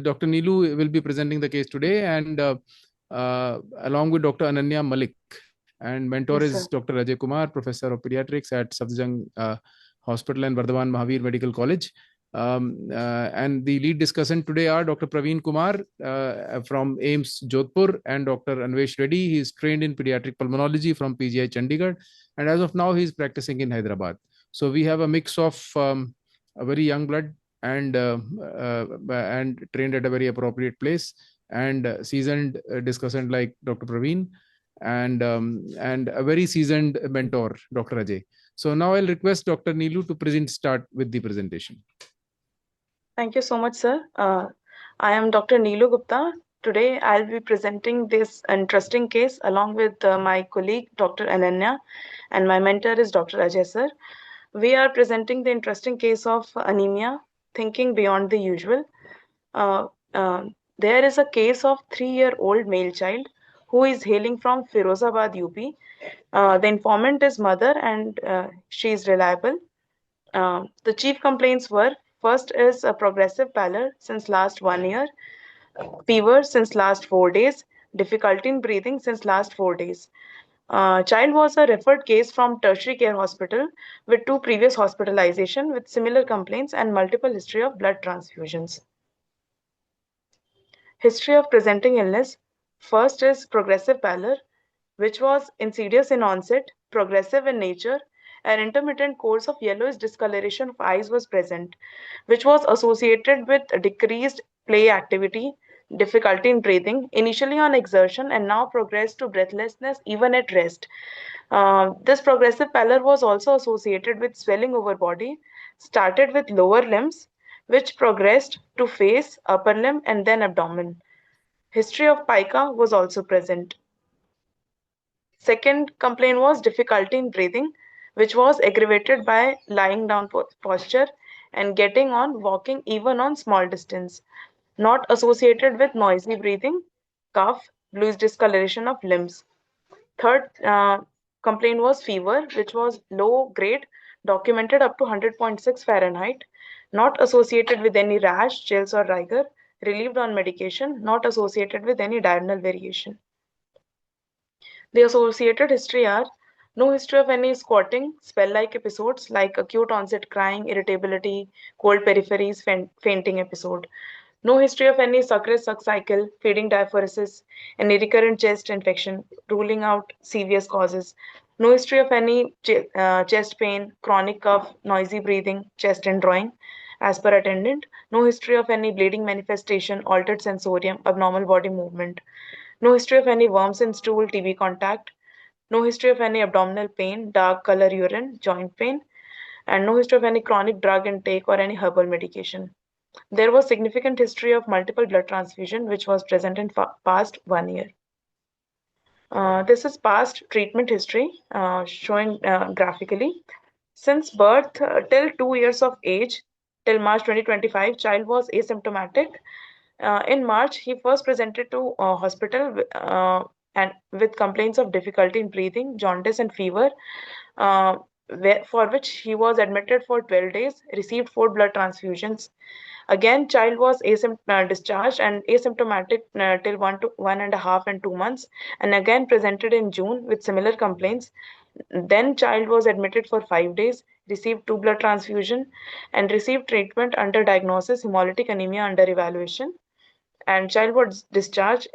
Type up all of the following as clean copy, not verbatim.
Dr. Neelu will be presenting the case today, and along with Dr. Ananya Malik. And mentor Yes, is sir. Dr. Ajay Kumar, Professor of Pediatrics at Safdarjung Hospital and Bardhaman Mahavir Medical College. And the lead discussant today are Dr. Praveen Kumar from AIMS Jodhpur and Dr. Anvesh Reddy. He is trained in pediatric pulmonology from PGI Chandigarh, and as of now he is practicing in Hyderabad. So we have a mix of a very young blood and trained at a very appropriate place, and seasoned discussant like Dr. Praveen, and a very seasoned mentor, Dr. Ajay. So now I'll request Dr. Neelu to start with the presentation. Thank you so much, sir. I am Dr. Neelu Gupta. Today, I'll be presenting this interesting case along with my colleague, Dr. Ananya, and my mentor is Dr. Ajay, sir. We are presenting the interesting case of anemia, thinking beyond the usual. Uh, uh, there is a case of 3-year-old male child who is hailing from Firozabad, UP. The informant is mother and she is reliable. The chief complaints were first is a progressive pallor since last 1 year, fever since last 4 days, difficulty in breathing since last 4 days. Child was a referred case from tertiary care hospital with 2 previous hospitalization with similar complaints and multiple history of blood transfusions. History of presenting illness. First is progressive pallor, which was insidious in onset, progressive in nature. An intermittent course of yellowish discoloration of eyes was present, which was associated with decreased play activity, difficulty in breathing, initially on exertion and now progressed to breathlessness even at rest. This progressive pallor was also associated with swelling over body, started with lower limbs, which progressed to face, upper limb, and then abdomen. History of pica was also present. Second complaint was difficulty in breathing, which was aggravated by lying down posture and getting on walking even on small distance, not associated with noisy breathing, cough, bluish discoloration of limbs. Third complaint was fever, which was low grade, documented up to 100.6 Fahrenheit, not associated with any rash, chills, or rigor, relieved on medication, not associated with any diurnal variation. The associated history are no history of any squatting, spell-like episodes like acute onset crying, irritability, cold peripheries, fainting episode. No history of any sucrase suck cycle, feeding diaphoresis, any recurrent chest infection, ruling out serious causes. No history of any chest pain, chronic cough, noisy breathing, chest indrawing, as per attendant. No history of any bleeding manifestation, altered sensorium, abnormal body movement. No history of any worms in stool, TB contact. No history of any abdominal pain, dark color urine, joint pain, and no history of any chronic drug intake or any herbal medication. There was significant history of multiple blood transfusion which was present in past 1 year. This is past treatment history showing graphically. Since birth till 2 years of age, till March 2025, child was asymptomatic. In March, he first presented to hospital and with complaints of difficulty in breathing, jaundice, and fever, for which he was admitted for 12 days, received 4 blood transfusions. Again, child was discharged and asymptomatic till 1 to 1.5 and 2 months, and again presented in June with similar complaints. Then child was admitted for 5 days, received 2 blood transfusion, and received treatment under diagnosis hemolytic anemia under evaluation. And child was discharged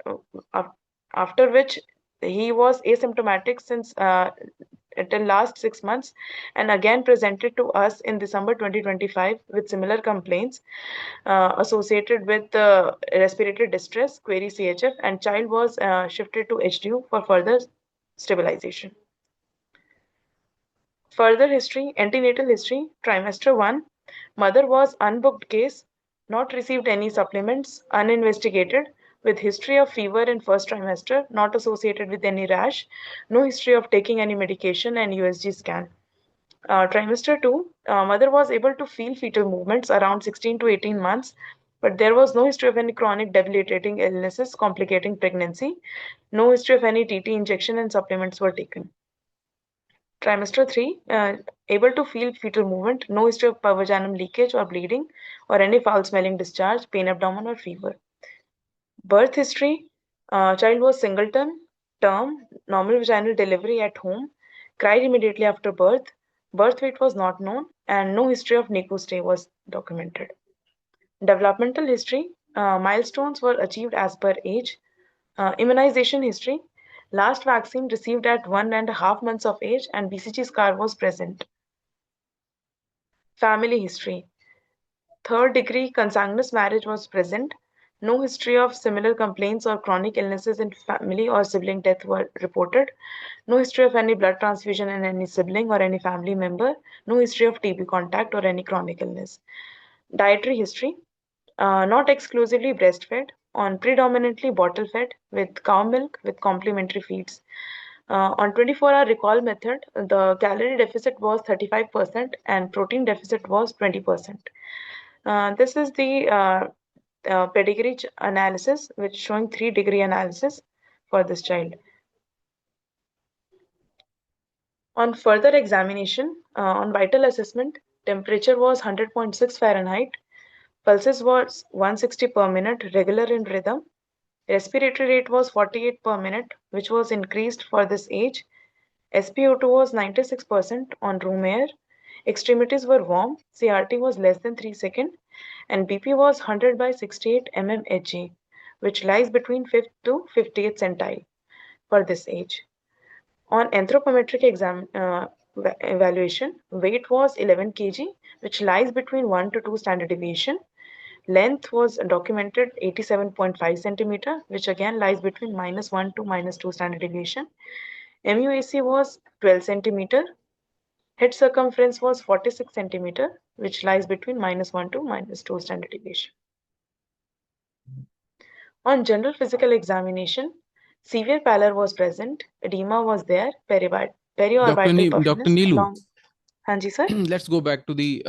after which he was asymptomatic since till last 6 months, and again presented to us in December 2025 with similar complaints associated with respiratory distress, query CHF, and child was shifted to HDU for further stabilization. Further history, antenatal history, trimester 1, mother was unbooked case, not received any supplements, uninvestigated, with history of fever in first trimester, not associated with any rash, no history of taking any medication and USG scan. Trimester 2, mother was able to feel fetal movements around 16 to 18 months, but there was no history of any chronic debilitating illnesses complicating pregnancy. No history of any TT injection and supplements were taken. Trimester 3, able to feel fetal movement, no history of vaginal leakage or bleeding, or any foul smelling discharge, pain abdomen, or fever. Birth history, child was singleton, term, normal vaginal delivery at home, cried immediately after birth weight was not known, and no history of NICU stay was documented. Developmental history, milestones were achieved as per age. Immunization history, last vaccine received at 1.5 months of age and BCG scar was present. Family history, third degree consanguineous marriage was present. No history of similar complaints or chronic illnesses in family or sibling death were reported. No history of any blood transfusion in any sibling or any family member. No history of TB contact or any chronic illness. Dietary history, not exclusively breastfed, on predominantly bottle fed with cow milk with complementary feeds. On 24-hour recall method, the calorie deficit was 35% and protein deficit was 20%. This is the pedigree analysis, which showing 3-degree analysis for this child. On further examination, on vital assessment, temperature was 100.6 Fahrenheit, pulses was 160 per minute, regular in rhythm. Respiratory rate was 48 per minute, which was increased for this age. SpO2 was 96% on room air. Extremities were warm. CRT was less than 3 seconds. And BP was 100 by 68 mmHg, which lies between 5th to 50th centile for this age. On anthropometric evaluation, weight was 11 kg, which lies between 1 to 2 standard deviation. Length was documented 87.5 centimeter, which again lies between -1 to -2 standard deviation. MUAC was 12 centimeter. Head circumference was 46 centimeter, which lies between -1 to -2 standard deviation. On general physical examination, severe pallor was present, edema was there, periorbital Dr. puffiness Neelu, along. Hanji sir. let's go back to the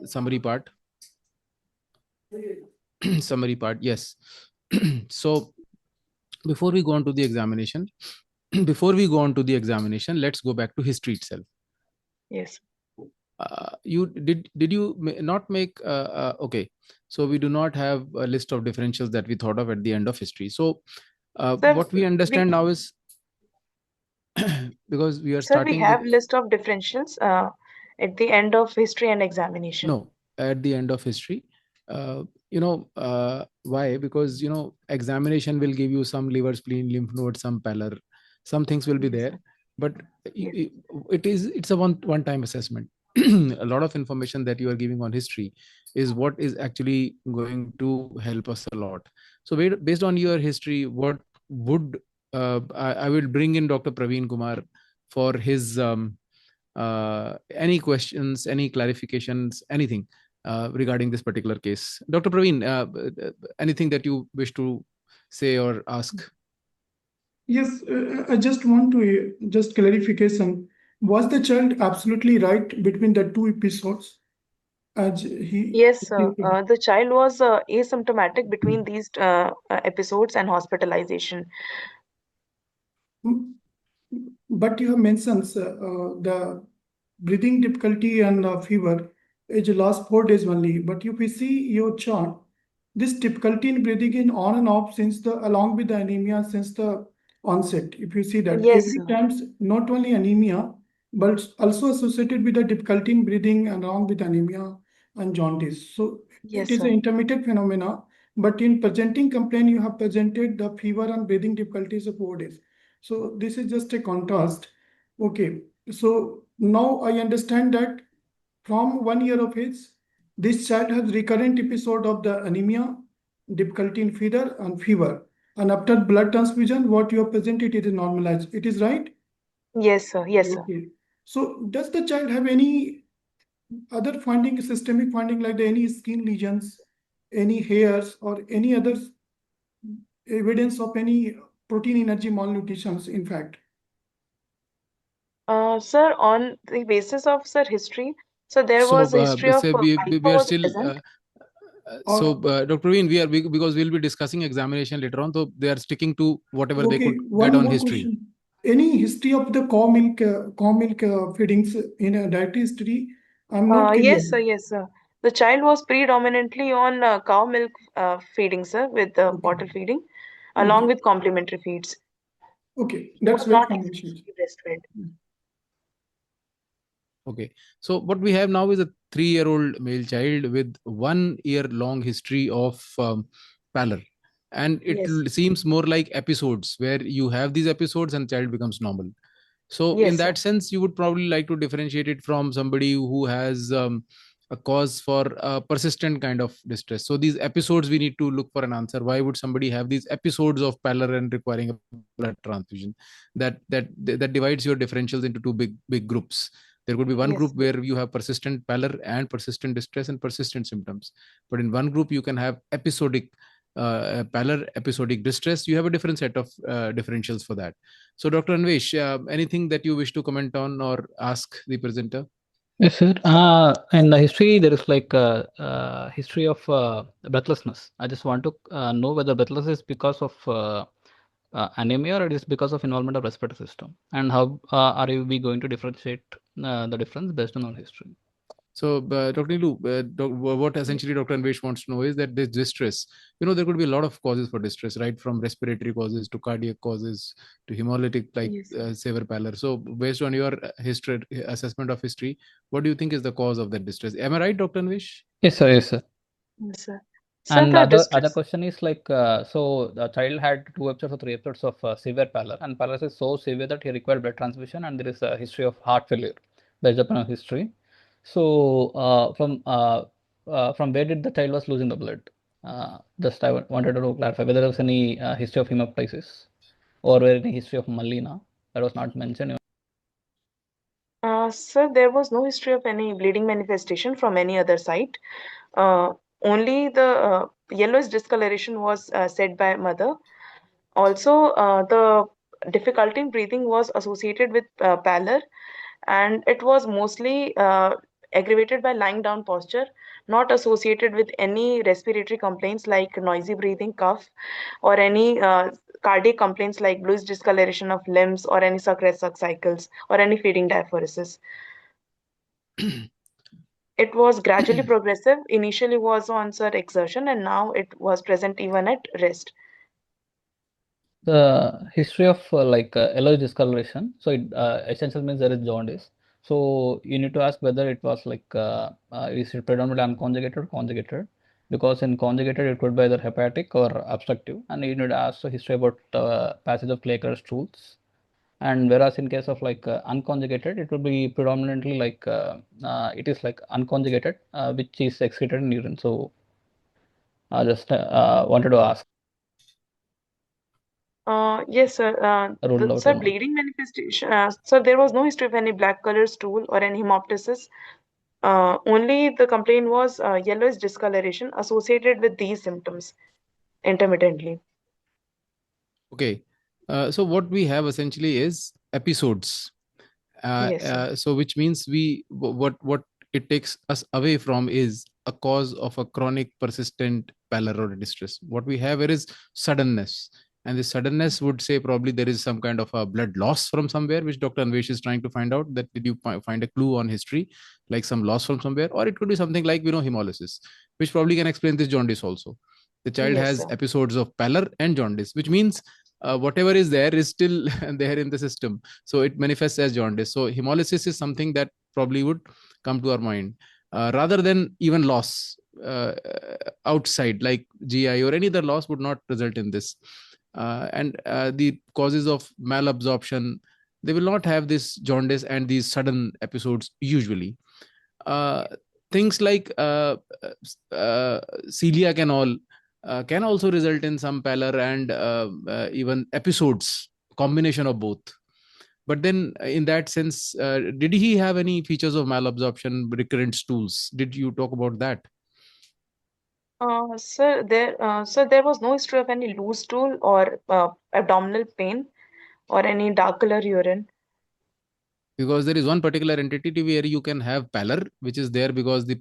summary part. Summary part, yes. So before we go on to the examination, let's go back to history itself. Yes. You did you not make okay, so we do not have a list of differentials that we thought of at the end of history. So Sir, what we understand now is because we are Sir, we starting with have list of differentials at the end of history and examination. no, at the end of history. Why? Because examination will give you some liver, spleen, lymph nodes, some pallor, some things will be Yes, there, sir. but Yes. it's a one time assessment. A lot of information that you are giving on history is what is actually going to help us a lot. So based on your history, what would I will bring in Dr. Praveen Kumar for his any questions, any clarifications, anything regarding this particular case. Dr. Praveen, anything that you wish to say or ask? Yes, I just want to just clarification. Was the child absolutely right between the two episodes? As he Yes, sir. stated? The child was asymptomatic between these episodes and hospitalization. Mm, But you have mentioned the breathing difficulty and fever is last 4 days only. But if we see your chart, this difficulty in breathing is on and off since the along with the anemia since the onset. If you see that Yes, every sir. times not only anemia but also associated with the difficulty in breathing along with anemia and jaundice. So it Yes, is an sir. intermittent phenomena. But in presenting complaint, you have presented the fever and breathing difficulties of 4 days. So this is just a contrast. Okay. So now I understand that from 1 year of age, this child has recurrent episode of the anemia, difficulty in feeder and fever. And after blood transfusion, what you have presented it is normalized. It is right? Yes, sir. Yes, sir. Okay. So does the child have any other finding, systemic finding like any skin lesions, any hairs, or any other evidence of any protein energy malnutrition, in fact? Sir, on the basis of sir history, so there So was a history of say fever we are was still present. so Or Dr. Praveen, because we'll be discussing examination later on, so they are sticking to whatever they okay, could get one on more history. question. any history of the cow milk feedings in a dietary history? I'm not clear. Yes, sir. Yes, sir. The child was predominantly on cow milk feeding, sir, with Okay. bottle feeding, along Okay. with complementary feeds. Okay. He That's was not welcome, actually. exclusively breastfed. Okay. So what we have now is a 3-year-old male child with 1 year long history of pallor. And it Yes. seems more like episodes where you have these episodes and child becomes normal. So in Yes, sir. that sense, you would probably like to differentiate it from somebody who has a cause for a persistent kind of distress. So these episodes, we need to look for an answer. Why would somebody have these episodes of pallor and requiring a blood transfusion? That divides your differentials into two big groups. There could be one Yes. group where you have persistent pallor and persistent distress and persistent symptoms. But in one group, you can have episodic pallor, episodic distress. You have a different set of differentials for that. So, Dr. Anvesh, anything that you wish to comment on or ask the presenter? Yes, sir. In the history, there is like a, history of breathlessness. I just want to know whether breathlessness is because of anemia or it is because of involvement of respiratory system, and how are we going to differentiate the difference based on our history? So, Dr. Nilu, what essentially Dr. Anvesh wants to know is that this distress, there could be a lot of causes for distress, right? From respiratory causes to cardiac causes to hemolytic, like Yes. severe pallor. So, based on your history assessment of history, what do you think is the cause of that distress? Am I right, Dr. Anvesh? Yes, sir. Yes, sir. Yes, sir. Sir, And the other distress. question is like, so the child had 2 episodes or 3 episodes of severe pallor, and pallor is so severe that he required blood transfusion, and there is a history of heart failure based upon our history. So from where did the child was losing the blood? Just I wanted to clarify whether there was any history of hemoptysis or any history of malina that was not mentioned. Sir, there was no history of any bleeding manifestation from any other site. Uh, Only the yellowish discoloration was said by mother. Also, the difficulty in breathing was associated with pallor, and it was mostly aggravated by lying down posture, not associated with any respiratory complaints like noisy breathing, cough, or any cardiac complaints like bluish discoloration of limbs or any suck cycles or any feeding diaphoresis. It was gradually progressive. Initially was on sir exertion, and now it was present even at rest. The history of yellow discoloration. So it essentially means there is jaundice. So you need to ask whether it was like is it predominantly unconjugated or conjugated? Because in conjugated it could be either hepatic or obstructive, and you need to ask the history about passage of Clay stools. And whereas in case of like unconjugated, it will be predominantly like it is like unconjugated, which is excreted in urine. So I just wanted to ask Yes, sir. ruled out Sir, or not. bleeding manifestation. Sir, there was no history of any black color stool or any hemoptysis. Only the complaint was yellowish discoloration associated with these symptoms intermittently. Okay. So what we have essentially is episodes. Yes, sir. So which means what it takes us away from is a cause of a chronic persistent pallor or distress. What we have here is suddenness. And the suddenness would say probably there is some kind of a blood loss from somewhere, which Dr. Anvesh is trying to find out. That did you find a clue on history, like some loss from somewhere, or it could be something like hemolysis, which probably can explain this jaundice also. The child Yes, has sir. episodes of pallor and jaundice, which means whatever is there is still there in the system, so it manifests as jaundice. So hemolysis is something that probably would come to our mind rather than even loss outside like GI or any other loss would not result in this. And the causes of malabsorption, they will not have this jaundice and these sudden episodes usually. uh, Things like celiac and all can also result in some pallor and even episodes, combination of both. But then, in that sense, did he have any features of malabsorption, recurrent stools? Did you talk about that? Sir, there was no history of any loose stool or abdominal pain or any dark color urine. Because there is one particular entity where you can have pallor, which is there because the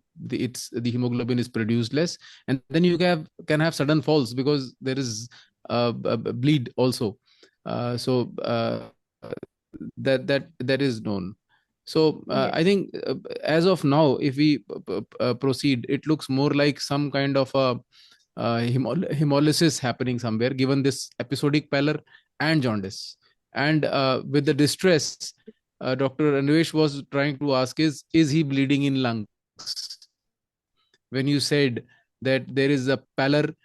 hemoglobin is produced less, and then you can have sudden falls because there is bleed also. So that is known. So Yes. I think as of now, if we proceed, it looks more like some kind of a hemolysis happening somewhere, given this episodic pallor and jaundice. And with the distress, Dr. Anvesh was trying to ask is he bleeding in lungs? When you said that there is a pallor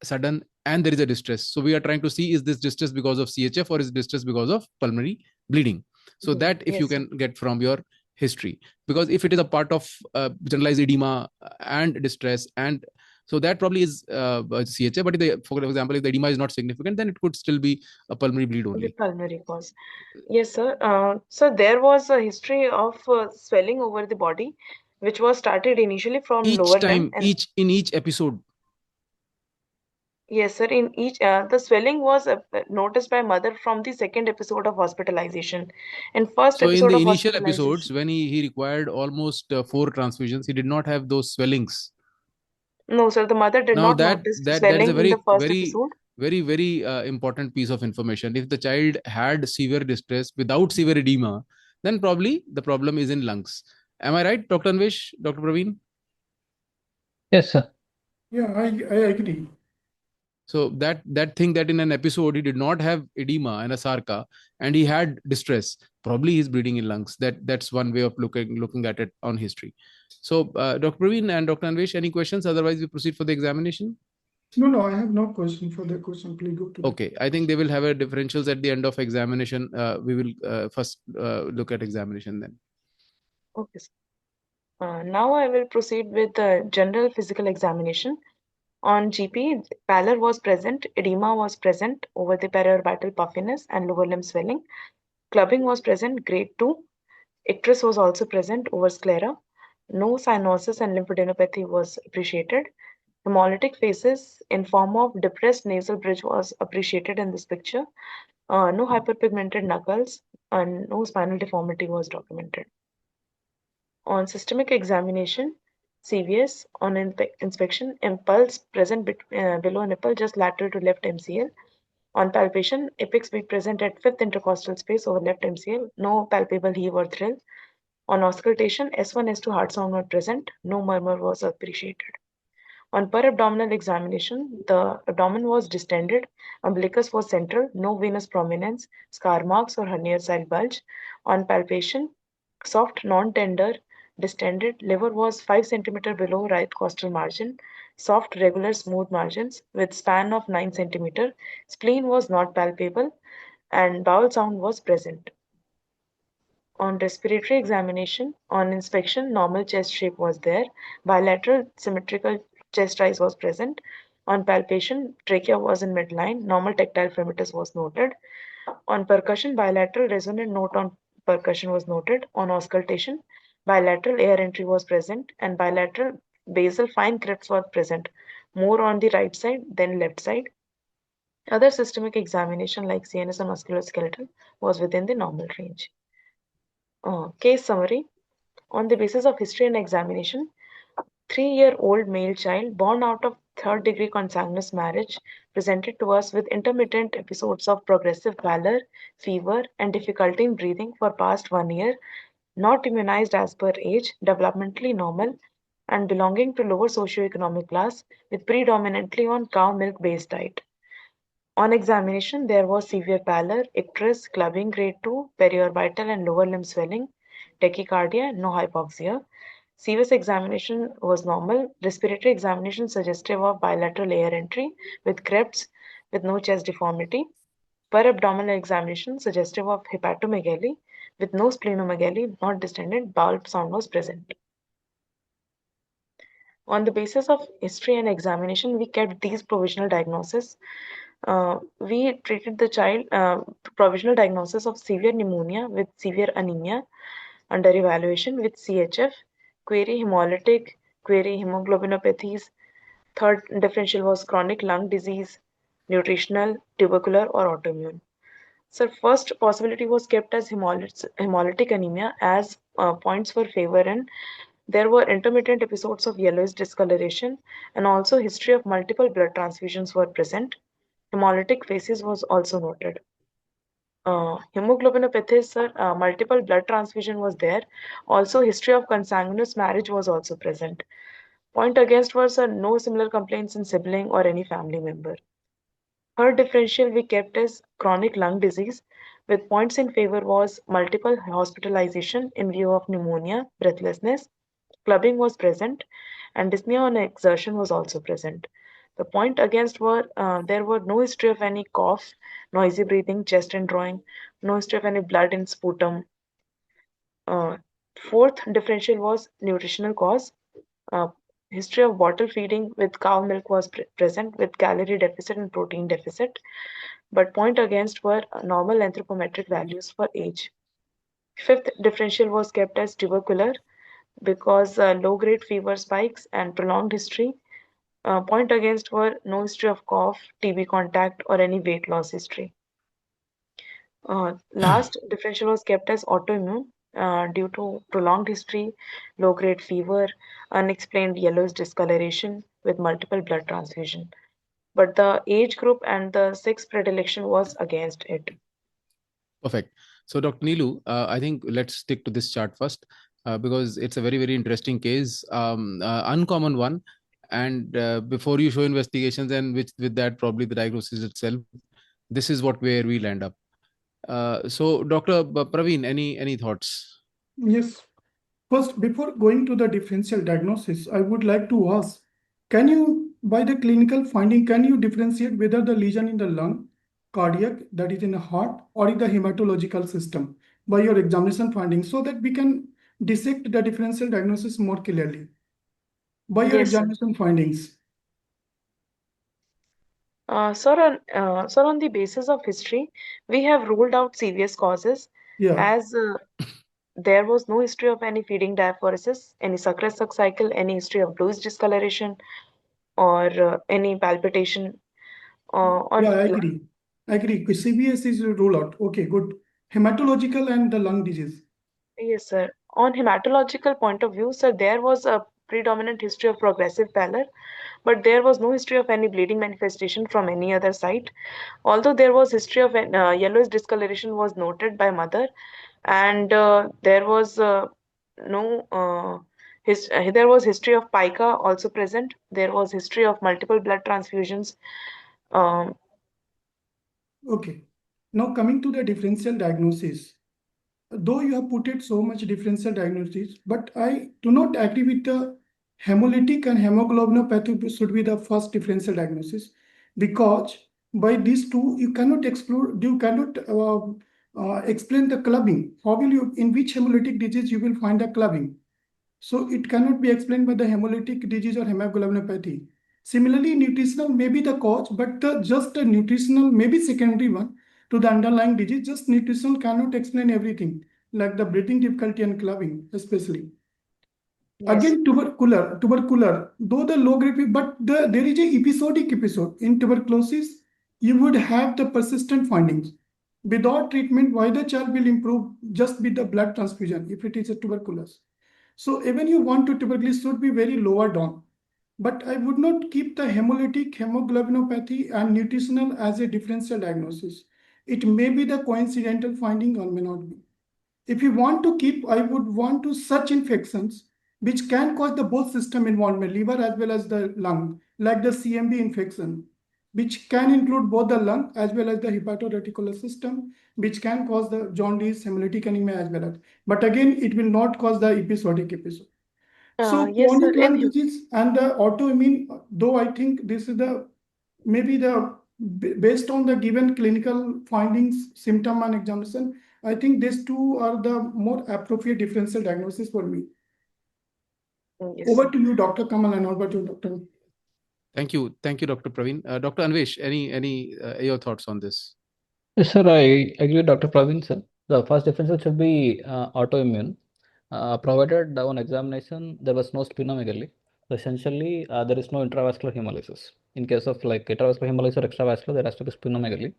sudden and there is a distress. So we are trying to see, is this distress because of CHF or is distress because of pulmonary bleeding? So that if you Yes, sir. can get from your history, because if it is a part of generalized edema and distress, and so that probably is CHF, but if for example, if the edema is not significant, then it could still be a pulmonary bleed The only. pulmonary cause. Yes, sir. So there was a history of swelling over the body, which was started initially from Each lower limb, time, and each episode. yes, sir. In each, the swelling was noticed by mother from the second episode of hospitalization. In first So in episode the of initial episodes, hospitalization, when he required almost 4 transfusions, he did not have those swellings. no, sir, the mother did Now not that notice that is a swelling in the first episode. very important piece of information. If the child had severe distress without severe edema, then probably the problem is in lungs. Am I right, Dr. Anvesh, Dr. Praveen? Yes, sir. Yeah, I agree. So that thing that in an episode he did not have edema and a sarca and he had distress, probably he's bleeding in lungs. That's one way of looking at it on history. So Dr. Praveen and Dr. Anvesh, any questions? Otherwise, we proceed for the examination. No, I have no question for the question. Please go to the Okay, I think they will have a differentials at the end of examination. We will first look at examination then. Okay, sir. Now I will proceed with the general physical examination. On GP, pallor was present, edema was present over the periorbital puffiness and lower limb swelling. Clubbing was present, grade 2. Icterus was also present over sclera. No cyanosis and lymphadenopathy was appreciated. Hemolytic phases in form of depressed nasal bridge was appreciated in this picture. No hyperpigmented knuckles and no spinal deformity was documented. On systemic examination, CVS on inspection, impulse present below nipple just lateral to left MCL. On palpation, apex beat present at fifth intercostal space over left MCL, no palpable heave or thrill. On auscultation, S1, S2 heart sound were present, no murmur was appreciated. On per abdominal examination, the abdomen was distended, umbilicus was central, no venous prominence, scar marks or hernial style bulge. On palpation, soft, non-tender, distended, liver was 5 cm below right costal margin, soft, regular, smooth margins with span of 9 cm. Spleen was not palpable, and bowel sound was present. On respiratory examination, on inspection, normal chest shape was there. Bilateral symmetrical chest rise was present. On palpation, trachea was in midline. Normal tactile fremitus was noted. On percussion, bilateral resonant note on percussion was noted. On auscultation, bilateral air entry was present and bilateral basal fine crypts were present, more on the right side than left side. Other systemic examination like CNS and musculoskeletal was within the normal range. Case summary. On the basis of history and examination, 3-year-old male child born out of third degree consanguineous marriage presented to us with intermittent episodes of progressive pallor, fever, and difficulty in breathing for past 1 year, not immunized as per age, developmentally normal, and belonging to lower socioeconomic class with predominantly on cow milk based diet. On examination, there was severe pallor, icterus, clubbing grade 2, periorbital and lower limb swelling, tachycardia, no hypoxia. Serious examination was normal. Respiratory examination suggestive of bilateral air entry with creps with no chest deformity. Per abdominal examination suggestive of hepatomegaly with no splenomegaly, not distended, bowel sound was present. On the basis of history and examination, we kept these provisional diagnoses. We treated the child provisional diagnosis of severe pneumonia with severe anemia under evaluation with CHF, query hemolytic, query hemoglobinopathies. Third differential was chronic lung disease, nutritional, tubercular, or autoimmune. So first possibility was kept as hemolytic anemia as points for favor, and there were intermittent episodes of yellowish discoloration and also history of multiple blood transfusions were present. Hemolytic phases was also noted. Hemoglobinopathy, sir, multiple blood transfusion was there. Also, history of consanguineous marriage was also present. Point against was, sir, no similar complaints in sibling or any family member. Her differential we kept as chronic lung disease, with points in favor was multiple hospitalization in view of pneumonia, breathlessness, clubbing was present, and dyspnea on exertion was also present. The point against were there were no history of any cough, noisy breathing, chest indrawing, no history of any blood in sputum. Uh, Fourth differential was nutritional cause. Uh, History of bottle feeding with cow milk was present with calorie deficit and protein deficit, but point against were normal anthropometric values for age. Fifth differential was kept as tubercular because low-grade fever spikes and prolonged history. Point against were no history of cough, TB contact, or any weight loss history. Last differential was kept as autoimmune due to prolonged history, low-grade fever, unexplained yellowish discoloration with multiple blood transfusion. But the age group and the sex predilection was against it. Perfect. So, Dr. Neelu, I think let's stick to this chart first because it's a very, very interesting case, uncommon one. And before you show investigations and with that, probably the diagnosis itself, this is where we land up. So, Dr. Praveen, any thoughts? Yes. First, before going to the differential diagnosis, I would like to ask, can you, by the clinical finding, can you differentiate whether the lesion in the lung, cardiac, that is in the heart, or in the hematological system by your examination findings so that we can dissect the differential diagnosis more clearly by your Yes, sir. examination findings? Sir, on the basis of history, we have ruled out serious causes Yeah, as there was no history of any feeding diaphoresis, any sucrose cycle, any history of bluish discoloration, or any palpitation. yeah, On I agree. I agree. CBS is rule out. Okay, good. Hematological and the lung disease. Yes, sir. On hematological point of view, sir, there was a predominant history of progressive pallor, but there was no history of any bleeding manifestation from any other site. Although there was history of yellowish discoloration was noted by mother, and there was no there was history of pica also present. There was history of multiple blood transfusions. Um, Okay. Now coming to the differential diagnosis. Though you have put it so much differential diagnosis, but I do not agree with the hemolytic and hemoglobinopathy should be the first differential diagnosis because by these two you cannot explore, you cannot explain the clubbing. How will you, in which hemolytic disease you will find a clubbing? So it cannot be explained by the hemolytic disease or hemoglobinopathy. Similarly, nutritional may be the cause, but just a nutritional may be secondary one to the underlying disease. Just nutritional cannot explain everything, like the breathing difficulty and clubbing, especially. yes, Again, tubercular, though the low grade, but there is a episodic episode. In tuberculosis, you would have the persistent findings. Without treatment, why the child will improve just with the blood transfusion if it is a tuberculosis. So even you want to tuberculosis should be very lower down. But I would not keep the hemolytic, hemoglobinopathy and nutritional as a differential diagnosis. It may be the coincidental finding or may not be. If you want to keep, I would want to such infections which can cause the both system involvement, liver as well as the lung, like the CMV infection, which can include both the lung as well as the hepatoreticular system, which can cause the jaundice, hemolytic anemia as well as. But again, it will not cause the episodic episode. So yes, sir. chronic lung disease and the autoimmune, though I think this is the maybe the based on the given clinical findings, symptom and examination, I think these two are the more appropriate differential diagnosis for me. Yes, Over sir. to you, Dr. Kamal, and over to you, Dr. Thank you, Dr. Praveen. Dr. Anvesh, any your thoughts on this? Yes, sir, I agree with Dr. Praveen, sir. The first difference should be autoimmune. Provided on examination, there was no splenomegaly. So essentially, there is no intravascular hemolysis. In case of like intravascular hemolysis or extravascular, there has to be splenomegaly.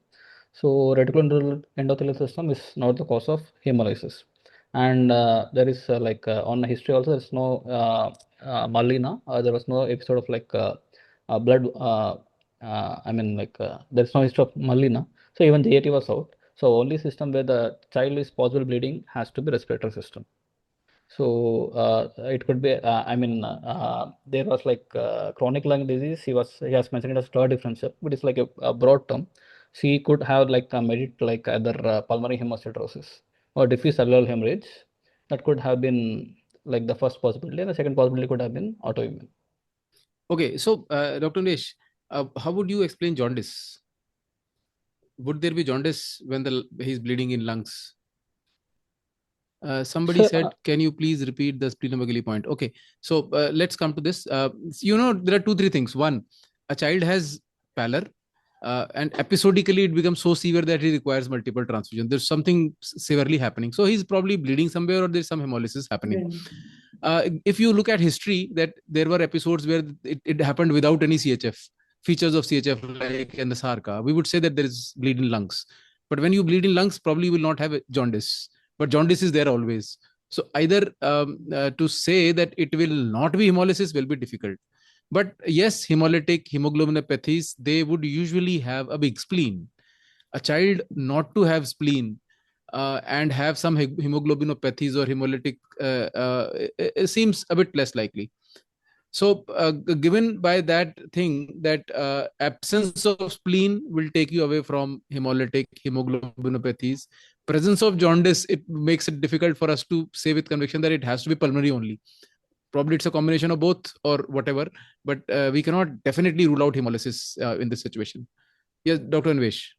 So reticular endothelial system is not the cause of hemolysis. And there is on the history also, there's no Malina. There was no episode of blood. I mean, there's no history of Malina. So even JAT was out. So only system where the child is possible bleeding has to be respiratory system. So it could be, there was like chronic lung disease. He has mentioned it as third differential, but it's like a broad term. So he could have like like either pulmonary hemocentrosis or diffuse cellular hemorrhage. That could have been like the first possibility, and the second possibility could have been autoimmune. Okay, so Dr. Nesh, how would you explain jaundice? Would there be jaundice when he's bleeding in lungs? Somebody So said, can you please repeat the splenomegaly point? Okay, so let's come to this. There are 2-3 things. One, a child has pallor, and episodically it becomes so severe that he requires multiple transfusion. There's something severely happening. So he's probably bleeding somewhere, or there's some hemolysis happening. If you look at history, that there were episodes where it happened without any CHF, features of CHF like in the Sarka, we would say that there is bleed in lungs. But when you bleed in lungs, probably you will not have a jaundice, but jaundice is there always. So either to say that it will not be hemolysis will be difficult. But yes, hemolytic hemoglobinopathies, they would usually have a big spleen. A child not to have spleen and have some hemoglobinopathies or hemolytic it seems a bit less likely. So given by that thing that absence of spleen will take you away from hemolytic hemoglobinopathies, presence of jaundice, it makes it difficult for us to say with conviction that it has to be pulmonary only. Probably it's a combination of both or whatever, but we cannot definitely rule out hemolysis in this situation. Yes, Dr. Anvesh.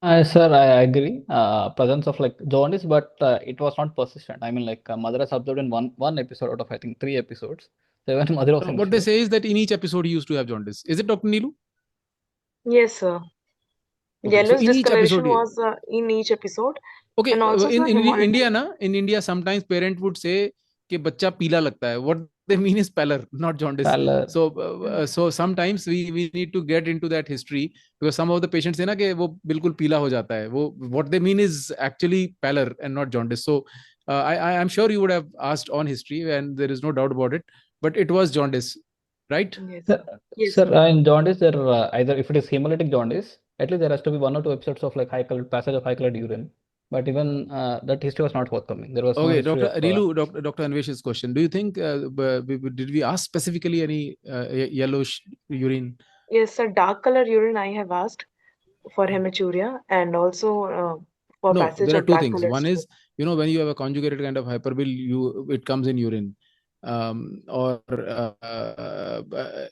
Sir, I agree. Presence of like jaundice, but it was not persistent. Mother has observed in one episode out of I think 3 episodes. So even mother was What they initial. say is that in each episode he used to have jaundice. Is it, Dr. Neelu? Yes, sir. Okay, so Yellowish in each discoloration episode, was in each episode, okay, and also in sir, hemolytic. in India, sometimes parent would say कि बच्चा पीला लगता है. What they mean is pallor, not jaundice. Pallor. So sometimes we need to get into that history, because some of the patients say ना कि वो बिल्कुल पीला हो जाता है. वो what they mean is actually pallor and not jaundice. So I'm sure you would have asked on history, and there is no doubt about it. But it was jaundice, right? Yes, Sir, sir. Yes, sir, sir. in jaundice, there either if it is hemolytic jaundice, at least there has to be 1 or 2 episodes of like high colored passage of high colored urine. But even that history was not forthcoming. There was no Okay, history Dr. of Rilu, Dr. Anvesh's question. Do you think, did we ask specifically any yellowish urine? Yes, sir. Dark color urine I have asked for hematuria, and also for No, passage there are of two black things. colored One stool. is, when you have a conjugated kind of hyperbole, it comes in urine. Or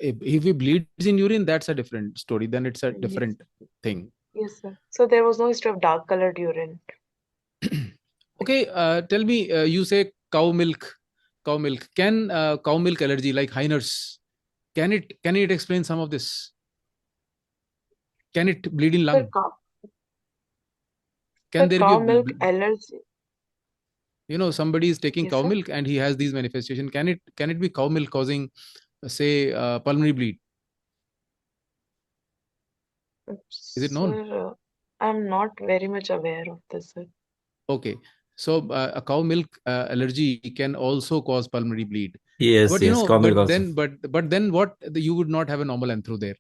if he bleeds in urine, that's a different story. Then it's a Yes, different thing. yes, sir. So there was no history of dark colored urine. Okay, tell me, you say cow milk. Cow milk. Can cow milk allergy like Heiner's, can it explain some of this? Can it bleed in Sir, lung? sir, Can there be cow milk allergy. somebody is taking Yes, cow sir. milk and he has these manifestations? Can it be cow milk causing, say, pulmonary bleed? Is it known? Sir, I'm not very much aware of this, sir. Okay, so a cow milk allergy can also cause pulmonary bleed. Yes, But yes, cow milk also. but then what? You would not have a normal anthro there.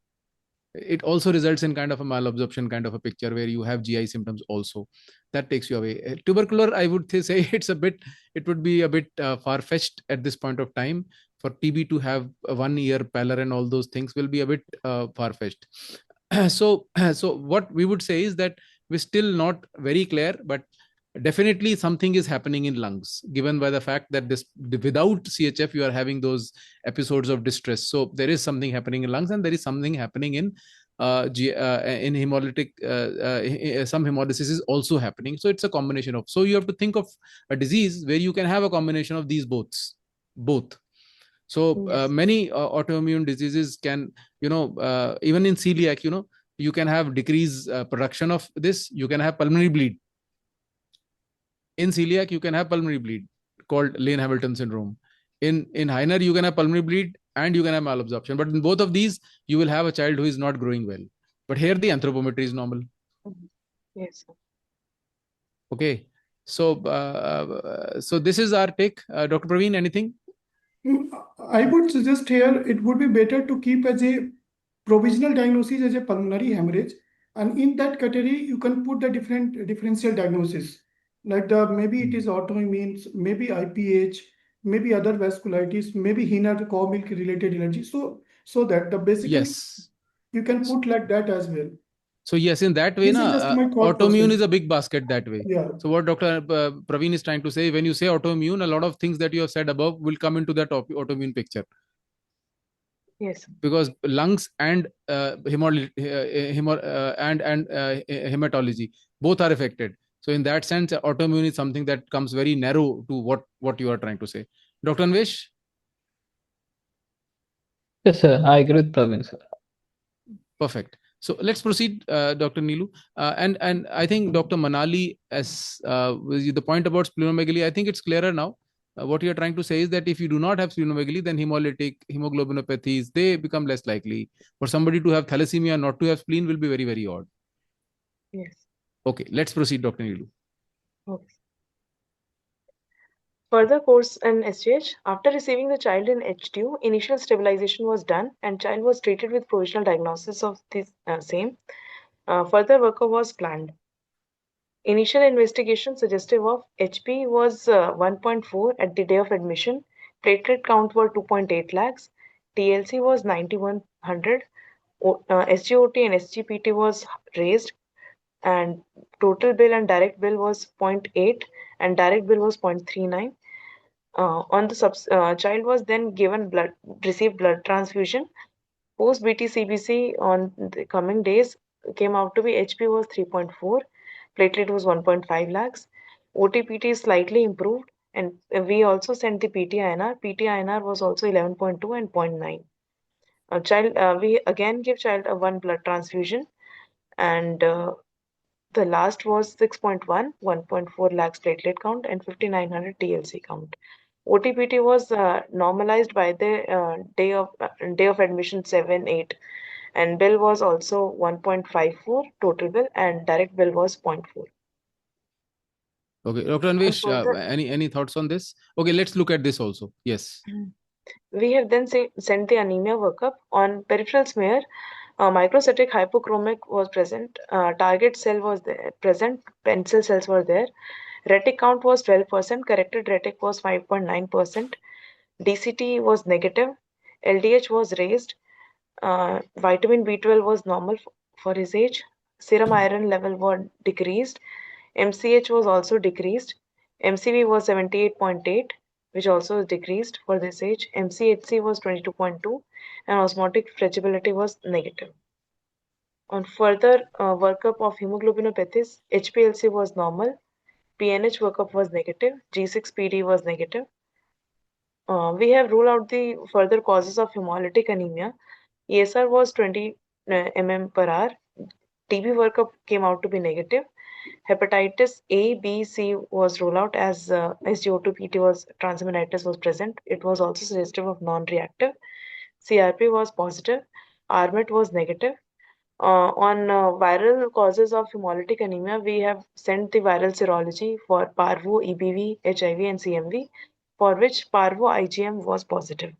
It also results in kind of a malabsorption kind of a picture where you have GI symptoms also. That takes you away. Tubercular, I would say it would be a bit far-fetched at this point of time. For TB to have a 1 year pallor and all those things will be a bit far-fetched. So what we would say is that we're still not very clear, but definitely something is happening in lungs, given by the fact that this without CHF you are having those episodes of distress. So there is something happening in lungs, and there is something happening in in hemolytic. Some hemolysis is also happening. So it's a combination of. So you have to think of a disease where you can have a combination of these both. So Yes. many autoimmune diseases can, even in celiac, you can have decreased production of this. You can have pulmonary bleed. In celiac, you can have pulmonary bleed called Lane-Hamilton syndrome. In Heiner, you can have pulmonary bleed and you can have malabsorption. But in both of these, you will have a child who is not growing well. But here, the anthropometry is normal. Yes, sir. Okay. So this is our take. Dr. Praveen, anything? I would suggest here it would be better to keep as a provisional diagnosis as a pulmonary hemorrhage, And in that category, you can put the different differential diagnosis, like maybe it is autoimmune, maybe IPH, maybe other vasculitis, maybe Hiner cow milk related allergy. So that the basically Yes. you can put like that as well. So yes, in that way, This is just my thought autoimmune process. is a big basket that way. Yeah. So what Dr. Praveen is trying to say, when you say autoimmune, a lot of things that you have said above will come into that autoimmune picture. Yes. Because lungs and hematology both are affected. So in that sense, autoimmune is something that comes very narrow to what you are trying to say. Dr. Anvesh? Yes, sir. I agree with Praveen, sir. Perfect. So let's proceed, Dr. Neelu. And I think Dr. Manali, as the point about splenomegaly, I think it's clearer now. What you're trying to say is that if you do not have splenomegaly, then hemolytic hemoglobinopathies, they become less likely. For somebody to have thalassemia and not to have spleen will be very, very odd. Yes. Okay, let's proceed, Dr. Neelu. Okay. Further course in SGH, after receiving the child in H2, initial stabilization was done and child was treated with provisional diagnosis of this same. Further workup was planned. Initial investigation suggestive of HP was 1.4 at the day of admission. Platelet count were 2.8 lakhs. TLC was 9100. SGOT and SGPT was raised, and total bill and direct bill was 0.8 and direct bill was 0.39. On the child was then received blood transfusion. Post BT-CBC on the coming days came out to be HP was 3.4, platelet was 1.5 lakhs, OTPT slightly improved, and we also sent the PT-INR. PT-INR was also 11.2 and 0.9. We again give child a one blood transfusion, and the last was 6.1, 1.4 lakhs platelet count, and 5900 TLC count. OTPT was normalized by the day of admission 7-8, and bill was also 1.54 total bill, and direct bill was 0.4. Okay, Dr. And Anvesh, further, any thoughts on this? Okay, let's look at this also. Yes. we have then sent the anemia workup on peripheral smear. Microcytic hypochromic was present. Target cell was there, present. Pencil cells were there. Retic count was 12%. Corrected retic was 5.9%. DCT was negative. LDH was raised. Vitamin B12 was normal for his age. Serum iron level was decreased. MCH was also decreased. MCV was 78.8, which also decreased for this age. MCHC was 22.2, and osmotic fragility was negative. On further workup of hemoglobinopathies, HPLC was normal, PNH workup was negative, G6PD was negative. We have ruled out the further causes of hemolytic anemia. ESR was 20 mm per hour. TB workup came out to be negative. Hepatitis A, B, C was ruled out as SGO2-PT was transaminitis was present. It was also suggestive of non-reactive. CRP was positive. RMET was negative. On viral causes of hemolytic anemia, we have sent the viral serology for parvo, EBV, HIV, and CMV, for which parvo IgM was positive.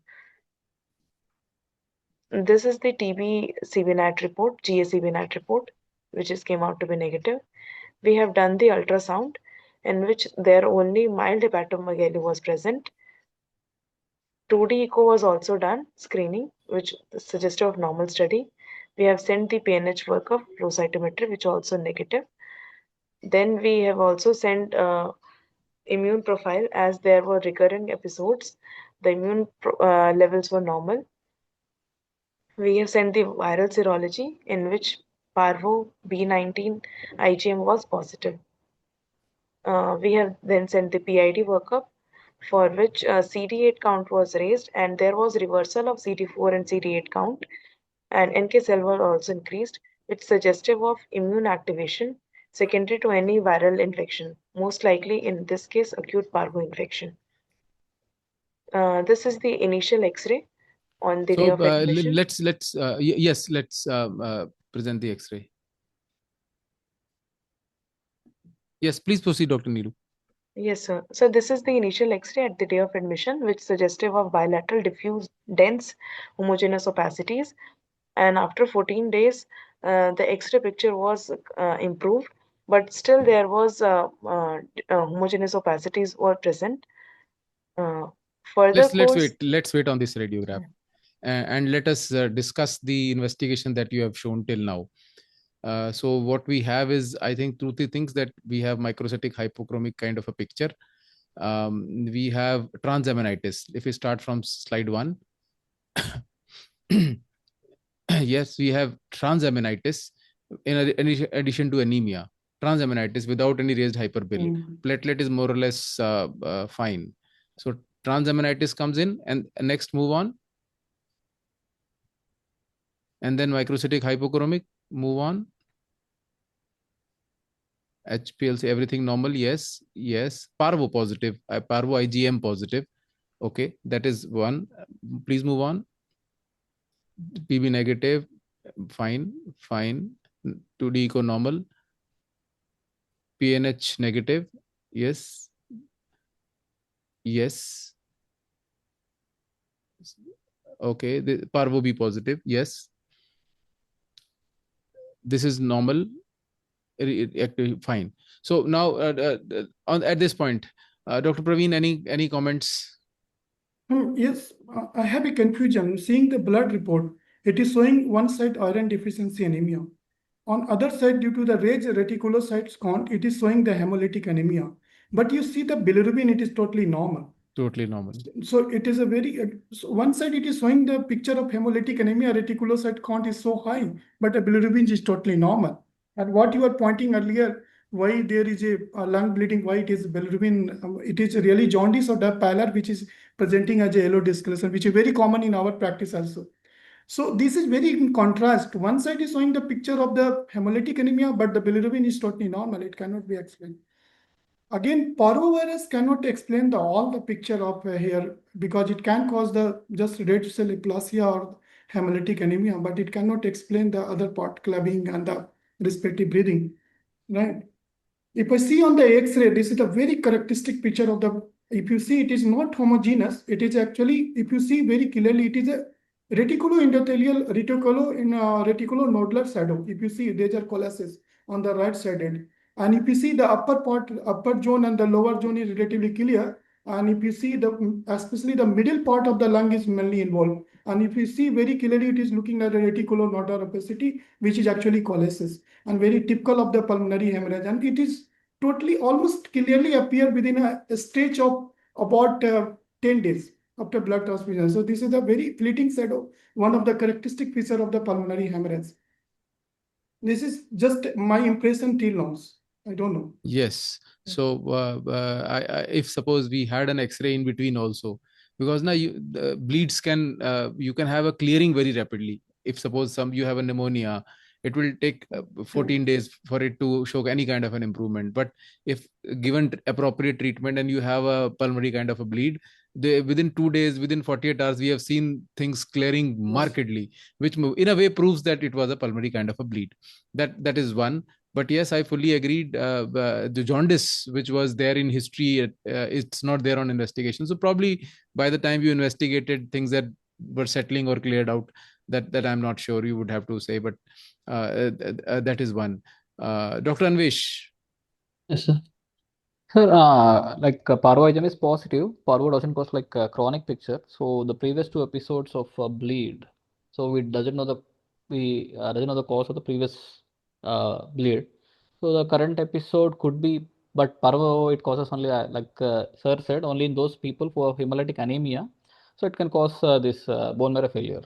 This is the TB CBNAT report, GA CBNAT report, which came out to be negative. We have done the ultrasound, in which there only mild hepatomegaly was present. 2D echo was also done, screening, which is suggestive of normal study. We have sent the PNH workup, flow cytometry, which also negative. Then we have also sent immune profile, as there were recurring episodes. The immune levels were normal. We have sent the viral serology, in which parvo B19 IgM was positive. We have then sent the PID workup, for which CD8 count was raised, and there was reversal of CD4 and CD8 count, and NK cell were also increased. It's suggestive of immune activation secondary to any viral infection, most likely in this case acute parvo infection. This is the initial X-ray on the day So of admission. let's present the X-ray. Yes, please proceed, Dr. Neelu. Yes, sir. So this is the initial X-ray at the day of admission, which suggestive of bilateral diffuse dense homogeneous opacities. And after 14 days, the X-ray picture was improved, but still there was homogeneous opacities were present. Uh, Further Let's course, wait. Let's wait on this radiograph, and let us discuss the investigation that you have shown till now. So what we have is, I think, two three things that we have: microcytic hypochromic kind of a picture. We have transaminitis. If we start from slide 1, yes, we have transaminitis in addition to anemia. Transaminitis without any raised hyperbill. Platelet is more or less fine. So transaminitis comes in, and next move on. And then microcytic hypochromic, move on. HPLC, everything normal. Yes, yes. Parvo positive, Parvo IgM positive. Okay, that is one. Please move on. PB negative, fine, fine. 2D echo normal. PNH negative, yes, yes. Okay, the Parvo B positive, yes. This is normal, fine. So now, at this point, Dr. Praveen, any comments? Yes, I have a confusion. Seeing the blood report, it is showing one side iron deficiency anemia. On other side, due to the raised reticulocytes count, it is showing the hemolytic anemia. But you see the bilirubin, it is totally normal. Totally normal. So it is a very, so one side it is showing the picture of hemolytic anemia, reticulocyte count is so high, but the bilirubin is totally normal. And what you were pointing earlier, why there is a lung bleeding, why it is bilirubin, it is really jaundice or the pallor, which is presenting as a yellow discoloration, which is very common in our practice also. So this is very in contrast. One side is showing the picture of the hemolytic anemia, but the bilirubin is totally normal. It cannot be explained. Again, parvovirus cannot explain all the picture of here because it can cause the just red cell aplasia or hemolytic anemia, but it cannot explain the other part, clubbing and the respiratory breathing, right? If I see on the X-ray, this is a very characteristic picture of the, if you see it is not homogeneous, it is actually, if you see very clearly, it is a reticuloendothelial, reticulonodular shadow. If you see, there are coalesces on the right side end. And if you see the upper part, upper zone and the lower zone is relatively clear. And if you see the, especially the middle part of the lung is mainly involved. And if you see very clearly, it is looking at a reticulonodular opacity, which is actually coalesces and very typical of the pulmonary hemorrhage. And it is totally almost clearly appear within a stretch of about 10 days after blood transfusion. So this is a very fleeting shadow, one of the characteristic feature of the pulmonary hemorrhage. This is just my impression till now. I don't know. Yes. So if suppose we had an X-ray in between also, because now the bleeds can you can have a clearing very rapidly. If suppose you have a pneumonia, it will take 14 days for it to show any kind of an improvement. But if given appropriate treatment and you have a pulmonary kind of a bleed, within 2 days, within 48 hours, we have seen things clearing markedly, which in a way proves that it was a pulmonary kind of a bleed. That is one. But yes, I fully agreed. The jaundice, which was there in history, it's not there on investigation. So probably by the time you investigated, things that were settling or cleared out, that I'm not sure, you would have to say. But that is one. Dr. Anvesh. Yes, sir. Sir, parvo IgM is positive. Parvo doesn't cause like a chronic picture. So the previous two episodes of bleed, so we doesn't know the cause of the previous bleed. So the current episode could be, but parvo it causes only sir said only in those people who have hemolytic anemia. So it can cause this bone marrow failure.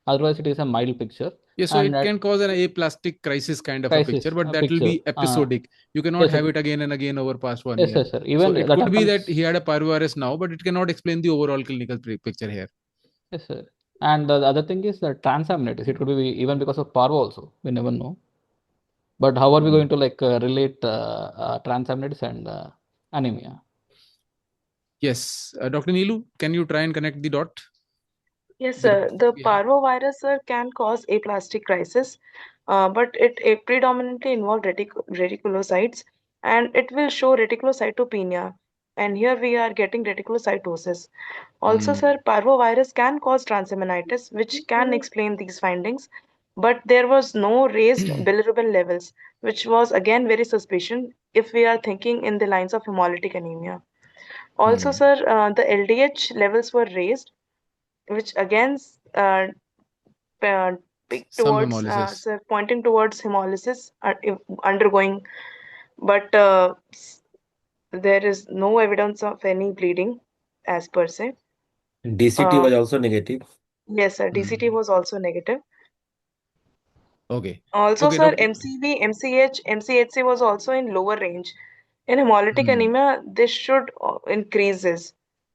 Otherwise, it is a mild picture. Yeah, so And it can cause an aplastic crisis kind of a picture, crisis but that will picture. be episodic. You cannot Yes, have sir. it again and again over past 1 Yes, year. yes, sir. So Even it that could be happens. that he had a parvovirus now, but it cannot explain the overall clinical picture here. Yes, sir. And the other thing is the transaminases. It could be even because of parvo also. We never know. But how are we going to relate transaminases and anemia? Yes, Dr. Neelu, can you try and connect the dot? yes, The sir, dots the we have. parvovirus, sir, can cause aplastic crisis, but it predominantly involves reticulocytes, and it will show reticulocytopenia. And here we are getting reticulocytosis. Also, Hmm. sir, parvovirus can cause transaminitis, which can explain these findings, but there was no raised bilirubin levels, which was again very suspicious if we are thinking in the lines of hemolytic anemia. Also, sir, the LDH levels were raised, which again uh, Some hemolysis. sir, pointing towards hemolysis undergoing, but there is no evidence of any bleeding as per se. DCT Uh, was also negative. yes, sir, DCT was also negative. Okay. Also, Okay, sir, doctor. MCV, MCH, MCHC was also in lower range. In hemolytic anemia, this should increases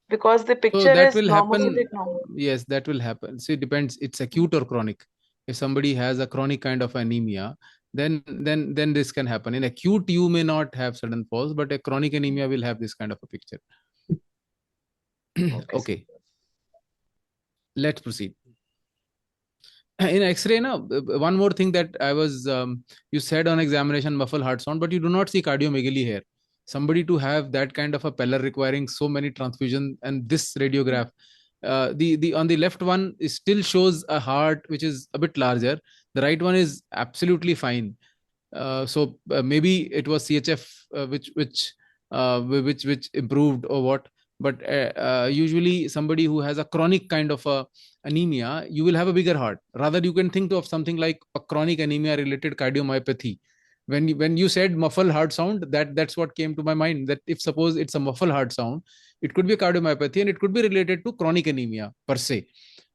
because the So picture that is will happen. normocytic normal. Yes, that will happen. See, it depends. It's acute or chronic. If somebody has a chronic kind of anemia, then this can happen. In acute, you may not have sudden falls, but a chronic anemia will have this kind of a picture. Okay, sir. Okay, let's proceed. In X-ray, now one more thing that I was you said on examination muffled heart sound, but you do not see cardiomegaly here. Somebody to have that kind of a pellet requiring so many transfusion, and this radiograph, the on the left one is still shows a heart which is a bit larger. The right one is absolutely fine. So maybe it was CHF which improved or what. But usually somebody who has a chronic kind of a anemia, you will have a bigger heart. Rather, you can think of something like a chronic anemia related cardiomyopathy. When you said muffled heart sound, that's what came to my mind. That if suppose it's a muffled heart sound, it could be a cardiomyopathy and it could be related to chronic anemia per se.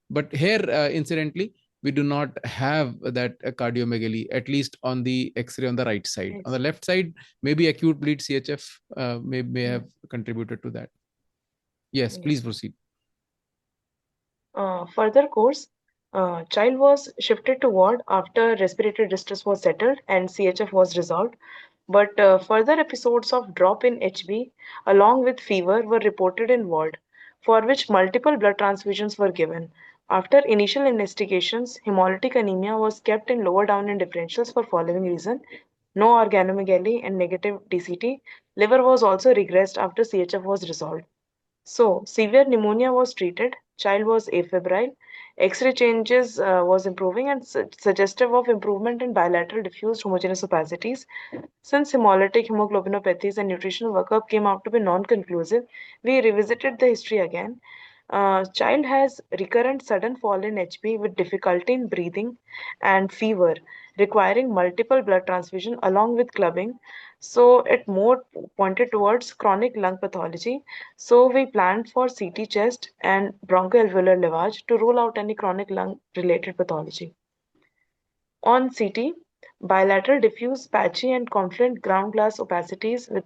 But here, incidentally, we do not have that cardiomegaly, at least on the X-ray on the right side. Yes. On the left side, maybe acute bleed CHF may have contributed to that. Yes, Yes. please proceed. Further course, child was shifted to ward after respiratory distress was settled and CHF was resolved. But further episodes of drop in HB along with fever were reported in ward, for which multiple blood transfusions were given. After initial investigations, hemolytic anemia was kept in lower down in differentials for following reason: no organomegaly and negative DCT. Liver was also regressed after CHF was resolved. So, severe pneumonia was treated, child was afebrile, X-ray changes was improving and suggestive of improvement in bilateral diffuse homogeneous opacities. Since hemolytic hemoglobinopathies and nutritional workup came out to be non-conclusive, we revisited the history again. Child has recurrent sudden fall in HB with difficulty in breathing and fever, requiring multiple blood transfusion along with clubbing. So it more pointed towards chronic lung pathology. So we planned for CT chest and bronchoalveolar lavage to rule out any chronic lung related pathology. On CT, bilateral diffuse patchy and confluent ground glass opacities with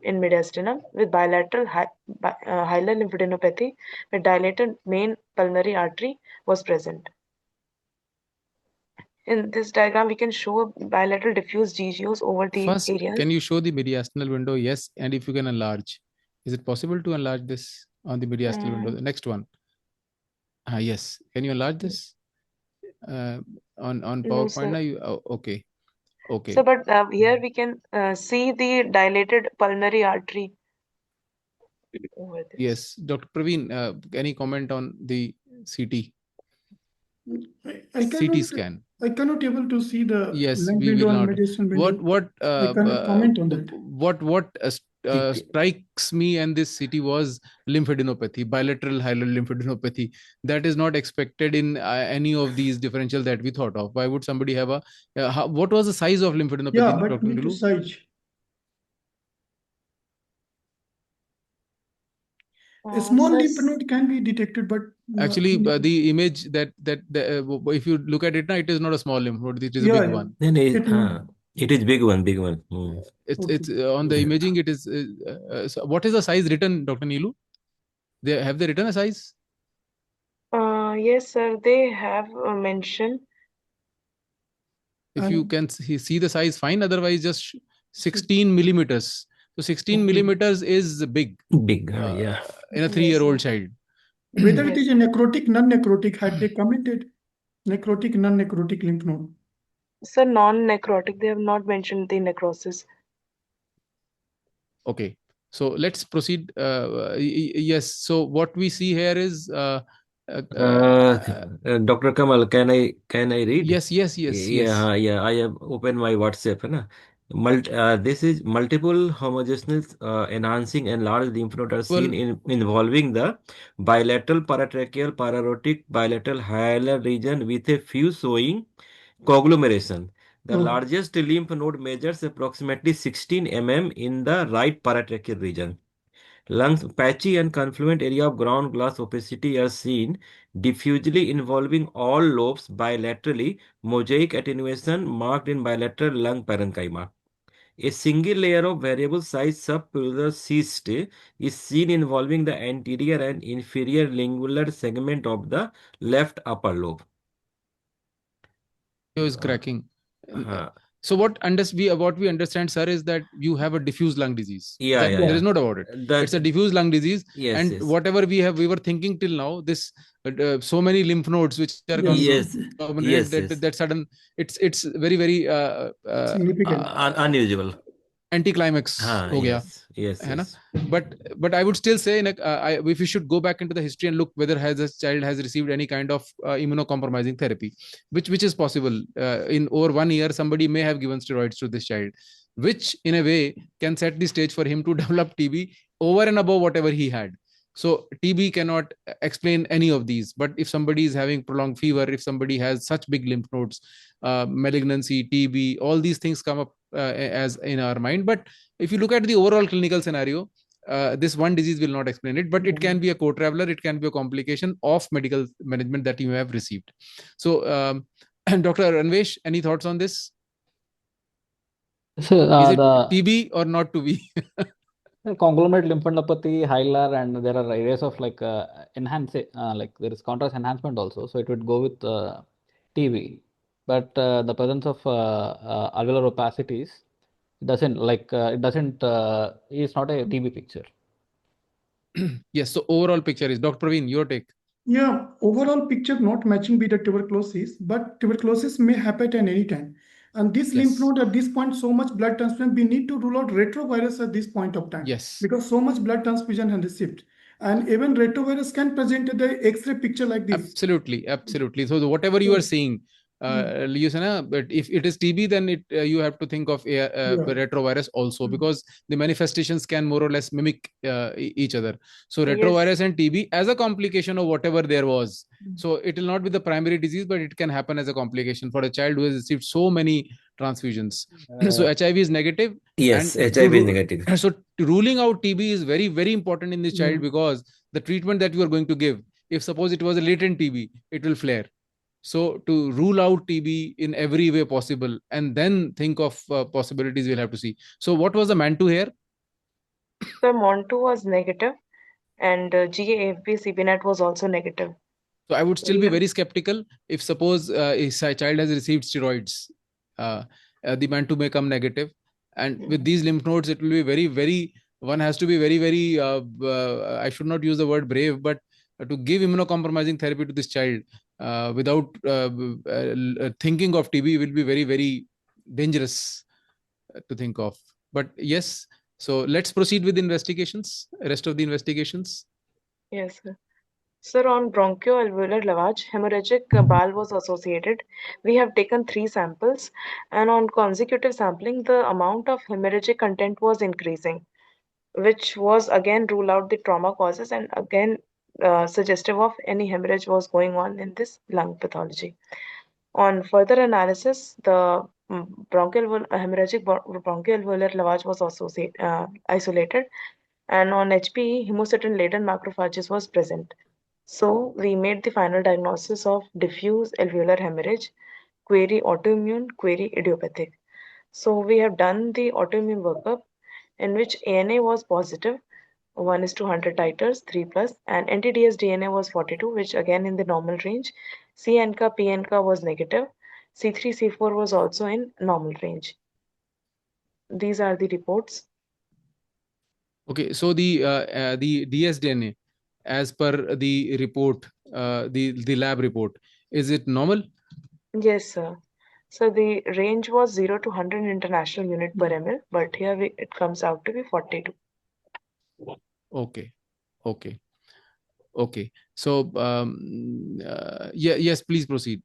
in mediastinum with bilateral hilar lymphadenopathy with dilated main pulmonary artery was present. In this diagram, we can show bilateral diffuse GGOs over the First, areas. can you show the mediastinal window? Yes, and if you can enlarge. Is it possible to enlarge this on the mediastinal window? The next one. Yes. Can you enlarge this on No, PowerPoint? sir. Now okay. Okay. So, but here we can see the dilated pulmonary artery over this. Yes, Dr. Praveen, any comment on the CT? I CT scan. I cannot able to see the Yes, lung we window will and not. mediastinal window. I cannot comment on that. What strikes me and this CT was lymphadenopathy, bilateral hilar lymphadenopathy. That is not expected in any of these differential that we thought of. Why would somebody have a? What was the size of lymphadenopathy, Yeah, but Dr. need to Nilu? size. A small lymph node can be detected, but Actually, the image that if you look at it now, it is not a small lymph node. It is a big one. Then it is big one, big one. It's on the imaging. It is. So what is the size written, Dr. Nilu? Have they written a size? Yes, sir. They have mentioned. If you can see the size, fine. Otherwise, just 16 millimeters. So 16 millimeters is big. Big, yeah. In a 3-year-old child. Whether it is a necrotic, non-necrotic, had they commented necrotic, non-necrotic lymph node? Sir, non-necrotic. They have not mentioned the necrosis. Okay. So let's proceed. Yes. So what we see here is Dr. Kamal, can I read? Yes, yes, yes, yes. Yeah. I have opened my WhatsApp, है ना? This is multiple homogeneous enhancing and large lymph nodes are seen Well, involving the bilateral paratracheal pararotic bilateral hilar region with a few showing conglomeration. The largest lymph node measures approximately 16 mm in the right paratracheal region. Lungs, patchy and confluent area of ground glass opacity are seen diffusely involving all lobes bilaterally, mosaic attenuation marked in bilateral lung parenchyma. A single layer of variable size subpleural cyst is seen involving the anterior and inferior lingular segment of the left upper lobe. is cracking. Uh, So what we understand, sir, is that you have a diffuse lung disease. yeah, That yeah, there is yeah. no doubt about it. It's a That, diffuse lung disease, yes, and yes. whatever we were thinking till now, this so many lymph nodes which are Yes, conglomerate, yes. that sudden, it's very significant. Unusual. anticlimax ho gaya, Yes. है ना? But I would still say, if we should go back into the history and look whether has a child has received any kind of immunocompromising therapy, which is possible. In over 1 year, somebody may have given steroids to this child, which in a way can set the stage for him to develop TB over and above whatever he had. So TB cannot explain any of these. But if somebody is having prolonged fever, if somebody has such big lymph nodes, malignancy, TB, all these things come up as in our mind. But if you look at the overall clinical scenario, this one disease will not explain it, but it can be a co-traveler, it can be a complication of medical management that you have received. So, Dr. Anvesh, any thoughts on this? So Is it the TB or not to be? conglomerate lymphadenopathy, hilar, and there are areas of like like there is contrast enhancement also. So it would go with TB, but the presence of alveolar opacities doesn't is not a TB picture. Yes. So overall picture is, Dr. Praveen, your take. Yeah, overall picture not matching with the tuberculosis, but tuberculosis may happen at any time. And this lymph Yes. node at this point, so much blood transfusion, we need to rule out retrovirus at this point of time. Yes. Because so much blood transfusion has received. And even retrovirus can present the X-ray picture like this. Absolutely. So whatever you are saying, but if it is TB, then you have to think of retrovirus also, because the manifestations can more or less mimic each other. So retrovirus and TB as a complication of whatever there was. So it will not be the primary disease, but it can happen as a complication for a child who has received so many transfusions. So HIV is negative. Yes, And HIV is negative. so ruling out TB is very, very important in this child, because the treatment that you are going to give, if suppose it was a latent TB, it will flare. So to rule out TB in every way possible, and then think of possibilities, we'll have to see. So what was the MANTU here? The MONTU was negative, and GAFP CBNet was also negative. So I would still be very skeptical if suppose a child has received steroids, the MANTU may come negative. And with these lymph nodes, it will be very, very, one has to be very, very, I should not use the word brave, but to give immunocompromising therapy to this child without thinking of TB will be very, very dangerous to think of. But yes, so let's proceed with rest of the investigations. Yes, sir. Sir, on bronchoalveolar lavage, hemorrhagic bile was associated. We have taken 3 samples, and on consecutive sampling, the amount of hemorrhagic content was increasing, which was again rule out the trauma causes, and again suggestive of any hemorrhage was going on in this lung pathology. On further analysis, the hemorrhagic bronchoalveolar lavage was isolated, and on HPE, hemocytin-laden macrophages was present. So we made the final diagnosis of diffuse alveolar hemorrhage, query autoimmune, query idiopathic. So we have done the autoimmune workup, in which ANA was positive, 1:100 titers, 3 plus, and NTDS DNA was 42, which again in the normal range. CNCA, PNCA was negative. C3, C4 was also in normal range. These are the reports. Okay, so the dsDNA, as per the report, the lab report, is it normal? Yes, sir. So the range was 0 to 100 international unit per ml, but here it comes out to be 42. Okay. Okay. So, yes, please proceed.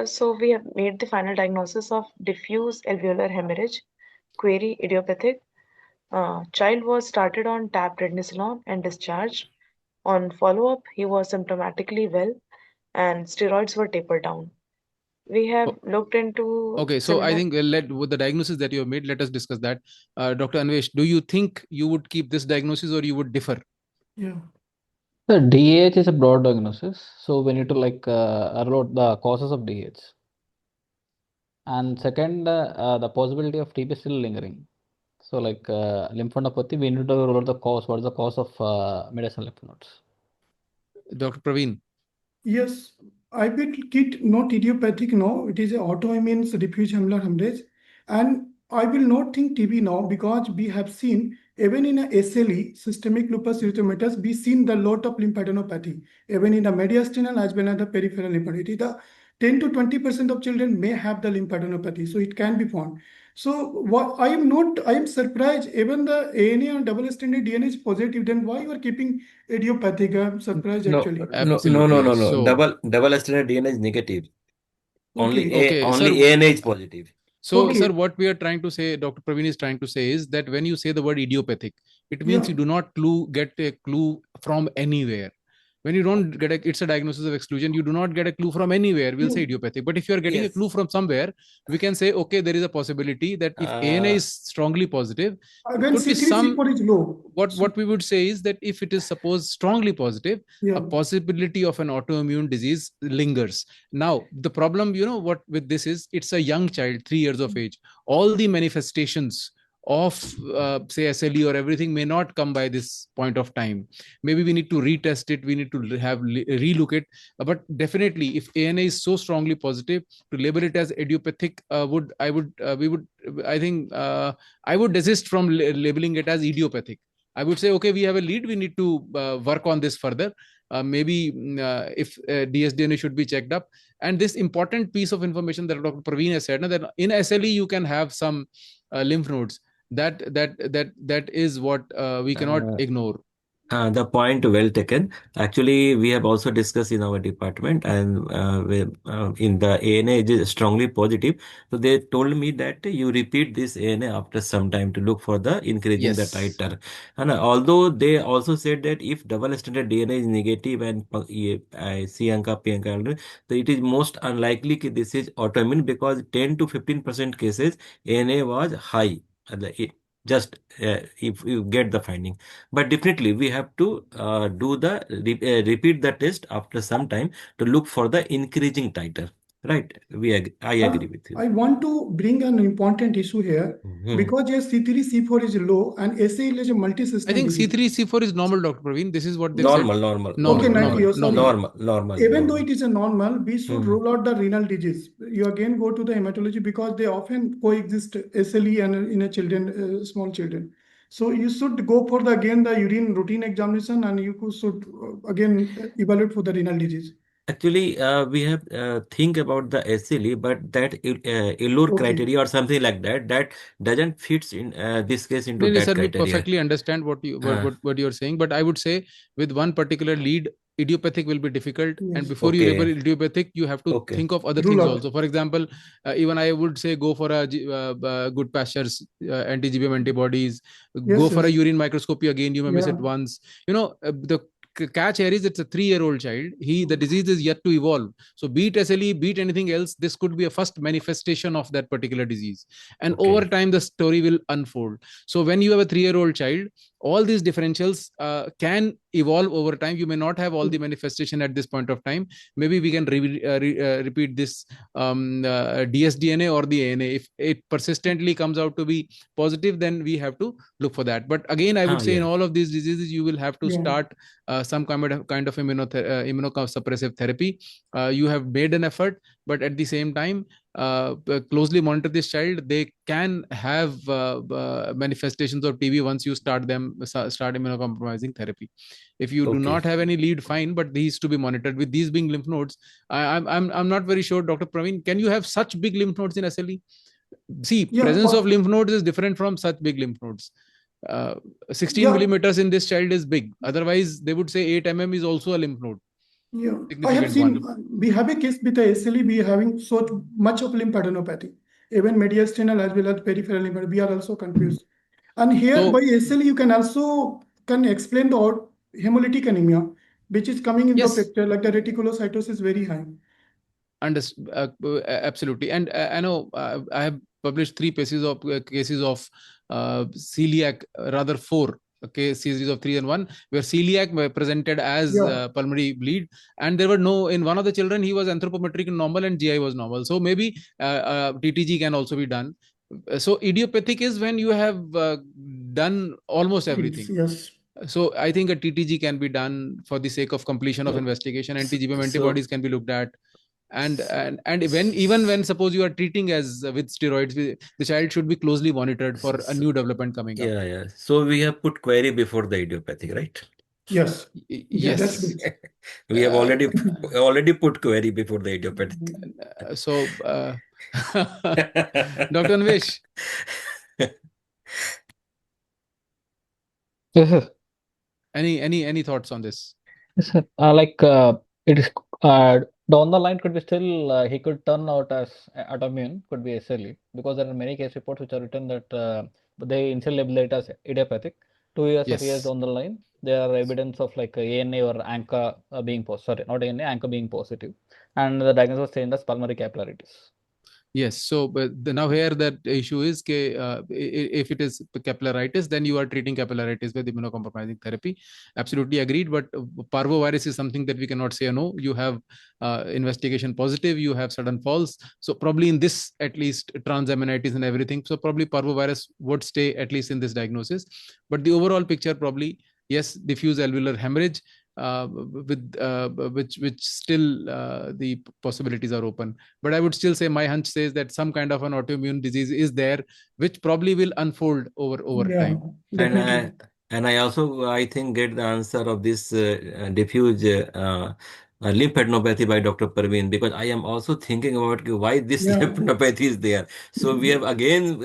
So we have made the final diagnosis of diffuse alveolar hemorrhage, query idiopathic. Child was started on tab prednisolone and discharged. On follow-up, he was symptomatically well and steroids were tapered down. We have looked into Okay, so I similar. think with the diagnosis that you have made, let us discuss that. Dr. Anvesh, do you think you would keep this diagnosis or you would differ? Yeah. The DAH is a broad diagnosis, so we need to rule out the causes of DAH. And second, the possibility of TB still lingering. So lymphadenopathy, we need to rule out the cause. What is the cause of mediastinal lymph nodes? Dr. Praveen? Yes, I will kit not idiopathic now. It is a autoimmune diffuse alveolar hemorrhage, and I will not think TB now because we have seen even in a SLE, systemic lupus erythematosus, we seen the lot of lymphadenopathy even in the mediastinal as well as the peripheral lymphadenopathy. The 10 to 20% of children may have the lymphadenopathy, so it can be found. So what I am not, I am surprised. Even the ANA and double extended DNA is positive. Then why you are keeping idiopathic? I'm surprised No, actually. Absolutely. So, Double stranded DNA is negative. Okay. okay, sir. Only ANA is positive. So, Okay. sir, what we are trying to say, Dr. Praveen is trying to say is that when you say the word idiopathic, it means Yeah. you do not get a clue from anywhere. When you don't get it's a diagnosis of exclusion, you do not get a clue from anywhere, we'll say No. idiopathic. But if you are getting a Yes. clue from somewhere, we can say, okay, there is a possibility that if ANA Uh, is strongly positive, it Again, could be C3, some. C4 is low. So What we would say is that if it is supposed strongly positive, a yeah. possibility of an autoimmune disease lingers. Now, the problem, what with this is, it's a young child, 3 years of age. All the manifestations of say SLE or everything may not come by this point of time. Maybe we need to retest it, we need to have relook it. But definitely, if ANA is so strongly positive, to label it as idiopathic would I would we would I think I would desist from labeling it as idiopathic. I would say, okay, we have a lead, we need to work on this further. Maybe if dsDNA should be checked up. And this important piece of information that Dr. Praveen has said, that in SLE you can have some lymph nodes. That is what we cannot uh, ignore. The point well taken. Actually, we have also discussed in our department, and in the ANA it is strongly positive. So they told me that you repeat this ANA after some time to look for the increasing the Yes. titer. And although they also said that if double extended DNA is negative and Cianca, Pianca, so it is most unlikely that this is autoimmune because 10 to 15% cases ANA was high. Just if you get the finding, but definitely we have to repeat the test after some time to look for the increasing titer. Right? I agree with you. I want to bring an important issue here Mhm. because yes, C3, C4 is low and SAL is a I multi-system think disease. C3, C4 is normal, Dr. Praveen. This is what they've said. Normal, normal, Okay, Normal, normal, 90 normal, normal, years, normal. sorry. normal, Even though normal. it is a normal, we should Hmm. rule out the renal disease. You again go to the hematology because they often coexist SLE and in a children, small children. So you should go for the again the urine routine examination and you should again evaluate for the renal disease. Actually, we have think about the SLE, but that Illur Okay. criteria or something like that, that doesn't fits in this case into No, no, that sir, we criteria. perfectly understand what you Uh, what you're saying, but I would say with one particular lead, idiopathic will be difficult. And Yes. before you label okay, idiopathic, you have to okay. think of other Rule things out. also. For example, even I would say go for a good pastures anti-GBM antibodies. Go Yes, for a yes. urine microscopy again. You may miss Yeah. it once. The catch here is it's a 3-year-old child. The disease is yet to evolve. So beat SLE, beat anything else, this could be a first manifestation of that particular disease. And over Okay. time, the story will unfold. So when you have a 3-year-old child, all these differentials can evolve over time. You may not have all the manifestation at this point of time. Maybe we can repeat this dsDNA or the ANA. If it persistently comes out to be positive, then we have to look for that. But again, I would say in Yeah. all of these diseases, you will have to Yeah. start some kind of immunosuppressive therapy. You have made an effort, but at the same time, closely monitor this child. They can have manifestations of TB once you start immunocompromising therapy. If you do Okay. not have any lead, fine, but these to be monitored. With these being lymph nodes, I'm not very sure, Dr. Praveen, can you have such big lymph nodes in SLE? See, Yeah. presence of lymph nodes is different from such big lymph nodes. 16 Yeah. millimeters in this child is big. Otherwise, they would say 8 mm is also a lymph node. Yeah, I have Significant seen, one. we have a case with the SLE, we are having so much of lymphadenopathy, even mediastinal as well as peripheral lymph, we are also confused. And here So- by SLE, you can also can explain the hemolytic anemia, which is coming in the Yes. picture, like the reticulocytosis is very high. Absolutely. And I know I have published 3 cases of celiac, rather 4. Okay, series of 3 and 1, where celiac were presented as Yeah. pulmonary bleed, and there were no, in one of the children he was anthropometric normal and GI was normal. So maybe TTG can also be done. So idiopathic is when you have done almost everything. Yes. So I think a TTG can be done for the sake of completion of investigation. Anti-GBM antibodies can be looked at. And when, even when suppose you are treating as with steroids, the child should be closely monitored for a new development coming up. Yeah. So we have put query before the idiopathic, right? Yes. Yeah, that's Yes. good. We have already put query before the idiopathic. So, Dr. Anvesh, Yes, sir. any thoughts on this? Yes, sir. It is down the line could be still he could turn out as autoimmune, could be SLE, because there are many case reports which are written that they initially label it as idiopathic. 2 years or 3 years Yes. down the line, there are evidence of like ANA or ANCA being positive. Sorry, not ANA, ANCA being positive, and the diagnosis was changed as pulmonary capillaritis. Yes. So, but now here that issue is, if it is capillaritis, then you are treating capillaritis with immunocompromising therapy. Absolutely agreed. But parvovirus is something that we cannot say no. You have investigation positive, you have sudden falls. So probably in this, at least transaminitis and everything. So probably parvovirus would stay at least in this diagnosis. But the overall picture probably, yes, diffuse alveolar hemorrhage, which still the possibilities are open. But I would still say my hunch says that some kind of an autoimmune disease is there, which probably will unfold over Yeah, time. definitely. And I also, I think, get the answer of this diffuse lymphadenopathy by Dr. Parveen, because I am also thinking about why this Yeah. lymphadenopathy is there. So we have again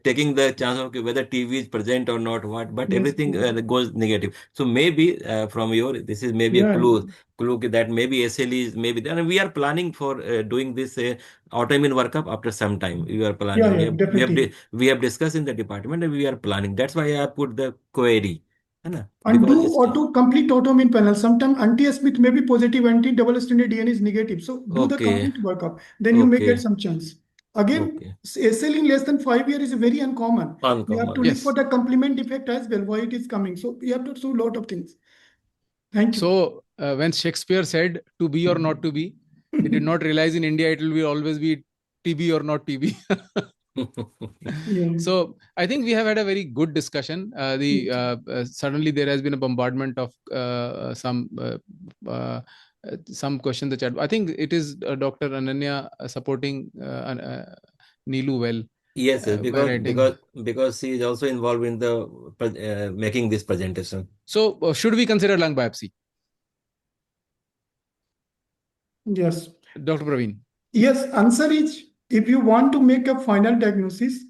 taking the chance of whether TB is present or not, but Yes. everything goes negative. So maybe from this is maybe a Yeah. clue that maybe SLE is maybe there. And we are planning for doing this autoimmune workup after some time. We are planning. Yeah, definitely. We have discussed in the department and we are planning. That's why I put the query. है ना? And Because do it's auto complete autoimmune panel. Sometimes anti-Smith may be positive, anti-double stranded DNA is negative. So do the okay, complete workup. Then you may get okay, some chance. Again, okay. SL in less than 5 years is very uncommon. You have to Uncommon. look for Yes. the complement effect as well, why it is coming. So you have to do a lot of things. Thank you. So when Shakespeare said to be or not to be, he did not realize in India it will be always be TB or not TB. Yeah. So I think we have had a very good discussion. Suddenly there has been a bombardment of some questions. I think it is Dr. Ananya supporting Neelu well Yes, yes, by writing. because he is also involved in the making this presentation. So should we consider lung biopsy, Yes. Dr. Praveen? Yes, answer is, if you want to make a final diagnosis,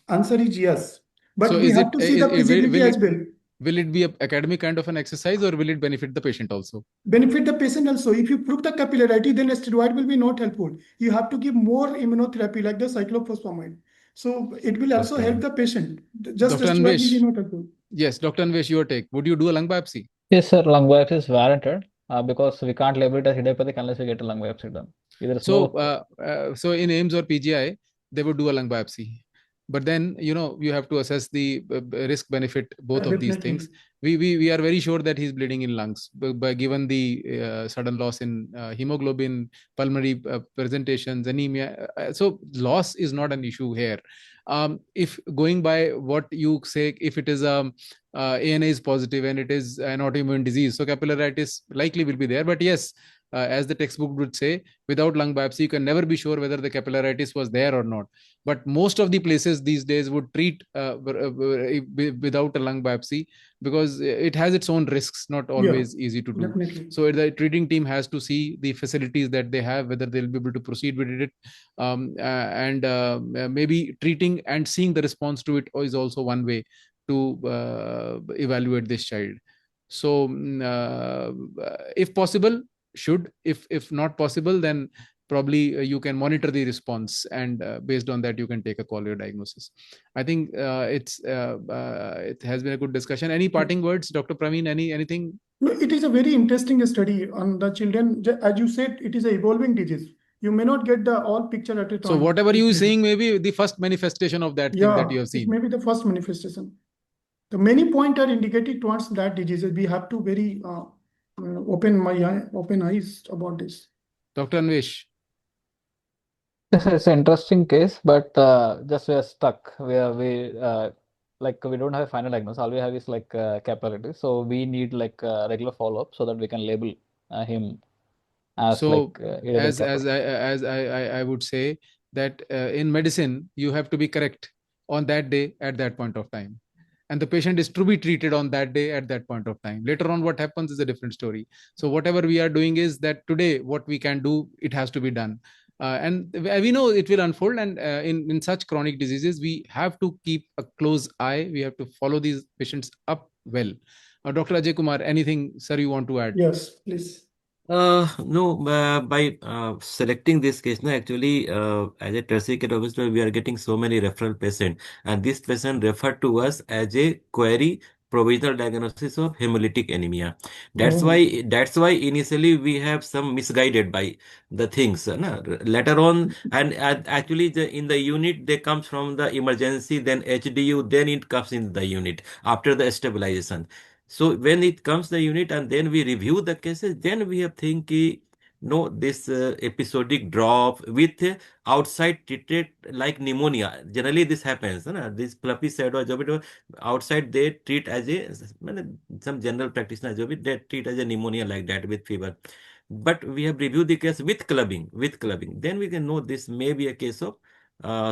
answer is yes. But So we have to see the feasibility as well. Will it be an academic kind of an exercise, or will it benefit the patient also? Benefit the patient also. If you prove the capillarity, then a steroid will be not helpful. You have to give more immunotherapy like the cyclophosphamide. So it will also help the patient. Just a Dr. steroid will be Anvesh. not helpful. Yes, Dr. Anvesh, your take. Would you do a lung biopsy? Yes, sir. Lung biopsy is warranted because we can't label it as idiopathic unless we get a lung biopsy done. So in AIMS or PGI, they would do a lung biopsy. But then, you have to assess the risk benefit, both of these Definitely. things. We are very sure that he's bleeding in lungs, by given the sudden loss in hemoglobin, pulmonary presentations, anemia. So loss is not an issue here. If going by what you say, if it is ANA is positive and it is an autoimmune disease, so capillaritis likely will be there. But yes, as the textbook would say, without lung biopsy, you can never be sure whether the capillaritis was there or not. But most of the places these days would treat without a lung biopsy, because it has its own risks, not always easy to do. Definitely. So the treating team has to see the facilities that they have, whether they'll be able to proceed with it, and maybe treating and seeing the response to it is also one way. to evaluate this child. So if possible, should, if not possible, then probably you can monitor the response, and based on that you can take a call your diagnosis. I think it has been a good discussion. Any parting words, Dr. Praveen? Anything? No, it is a very interesting study on the children. As you said, it is a evolving disease. You may not get the all picture at a time. So whatever you saying may be the first manifestation of that thing that you have it seen. may be the first manifestation. The many points are indicated towards that diseases. We have to very open eyes about this. Dr. Anvesh. It's an interesting case, but just we are stuck. We don't have a final diagnosis. All we have is like capillarities. So we need like regular follow-up so that we can label him as So like irritable I would say that in medicine you have to be correct on that day at that point of time, and the patient is to be treated on that day at that point of time. Later on what happens is a different story. So whatever we are doing is that today what we can do, it has to be done. And we know it will unfold, and in such chronic diseases we have to keep a close eye. We have to follow these patients up well. Dr. Ajay Kumar, anything, sir, you want to add? Yes, please. No, by selecting this case, no, actually, as a tertiary care officer, we are getting so many referral patients, and this patient referred to us as a query provisional diagnosis of hemolytic anemia. That's why initially we have some misguided by the things. No? Later on, and actually in the unit they comes from the emergency, then HDU, then it comes in the unit after the stabilization. So when it comes the unit and then we review the cases, then we have think no, this episodic drop with outside treated like pneumonia. Generally this happens. This fluffy shadow job outside they treat as a some general practitioner job, they treat as a pneumonia like that with fever. But we have reviewed the case with clubbing. Then we can know this may be a case of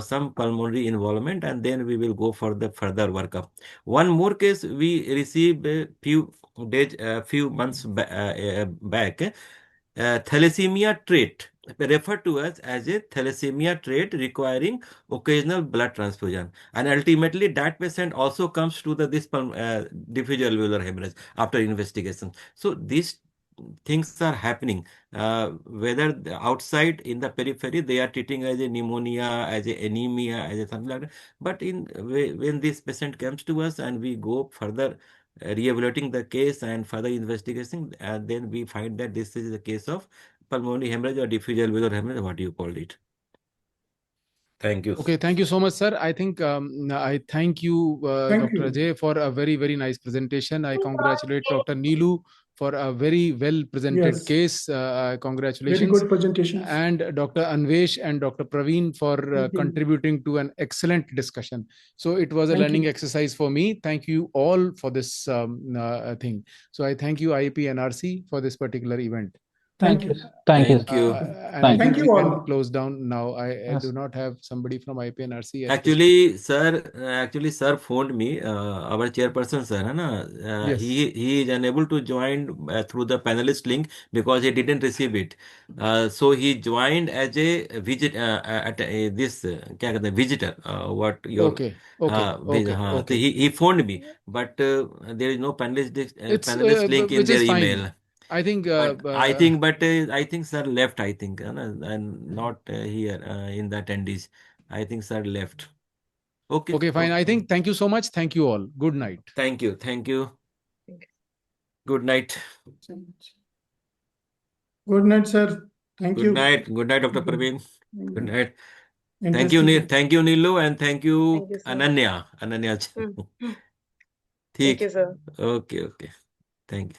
some pulmonary involvement, and then we will go for the further workup. One more case we received a few months back, thalassemia trait referred to us as a thalassemia trait requiring occasional blood transfusion, and ultimately that patient also comes to this diffuse alveolar hemorrhage after investigation. So these things are happening, whether outside in the periphery they are treating as a pneumonia, as a anemia, as a something like that. But when this patient comes to us and we go further re-evaluating the case and further investigation, and then we find that this is a case of pulmonary hemorrhage or diffuse alveolar hemorrhage, what you called it. Thank you. Okay, thank you so much, sir. I think I thank you, Dr. Ajay, for a very, very nice presentation. I congratulate Dr. Neelu for a very well presented case. Congratulations. Very good presentation. And Dr. Anvesh and Dr. Praveen for contributing to an excellent discussion. So it was a learning exercise for me. Thank you all for this thing. So I thank you, IAP NRC, for this particular event. Thank you. Thank you. And Thank you all. can close down now. I do not have somebody from IPNRC yet. Actually, sir phoned me. Our chairperson, sir, Yes. he is unable to join through the panelist link because he didn't receive it. So he joined as a visitor. What your Okay. So he phoned me, but there is no panelist link in which their is fine. email. I think I think sir left. I think and not here in the attendees. I think sir left. Okay. Okay, fine. I think thank you so much. Thank you all. Good night. Thank you. Good night. Good night, sir. Thank you. Good night, Dr. Praveen. Good night. Thank you, Neelu, and thank you, Ananya. Thank you, sir. Okay. Thank you.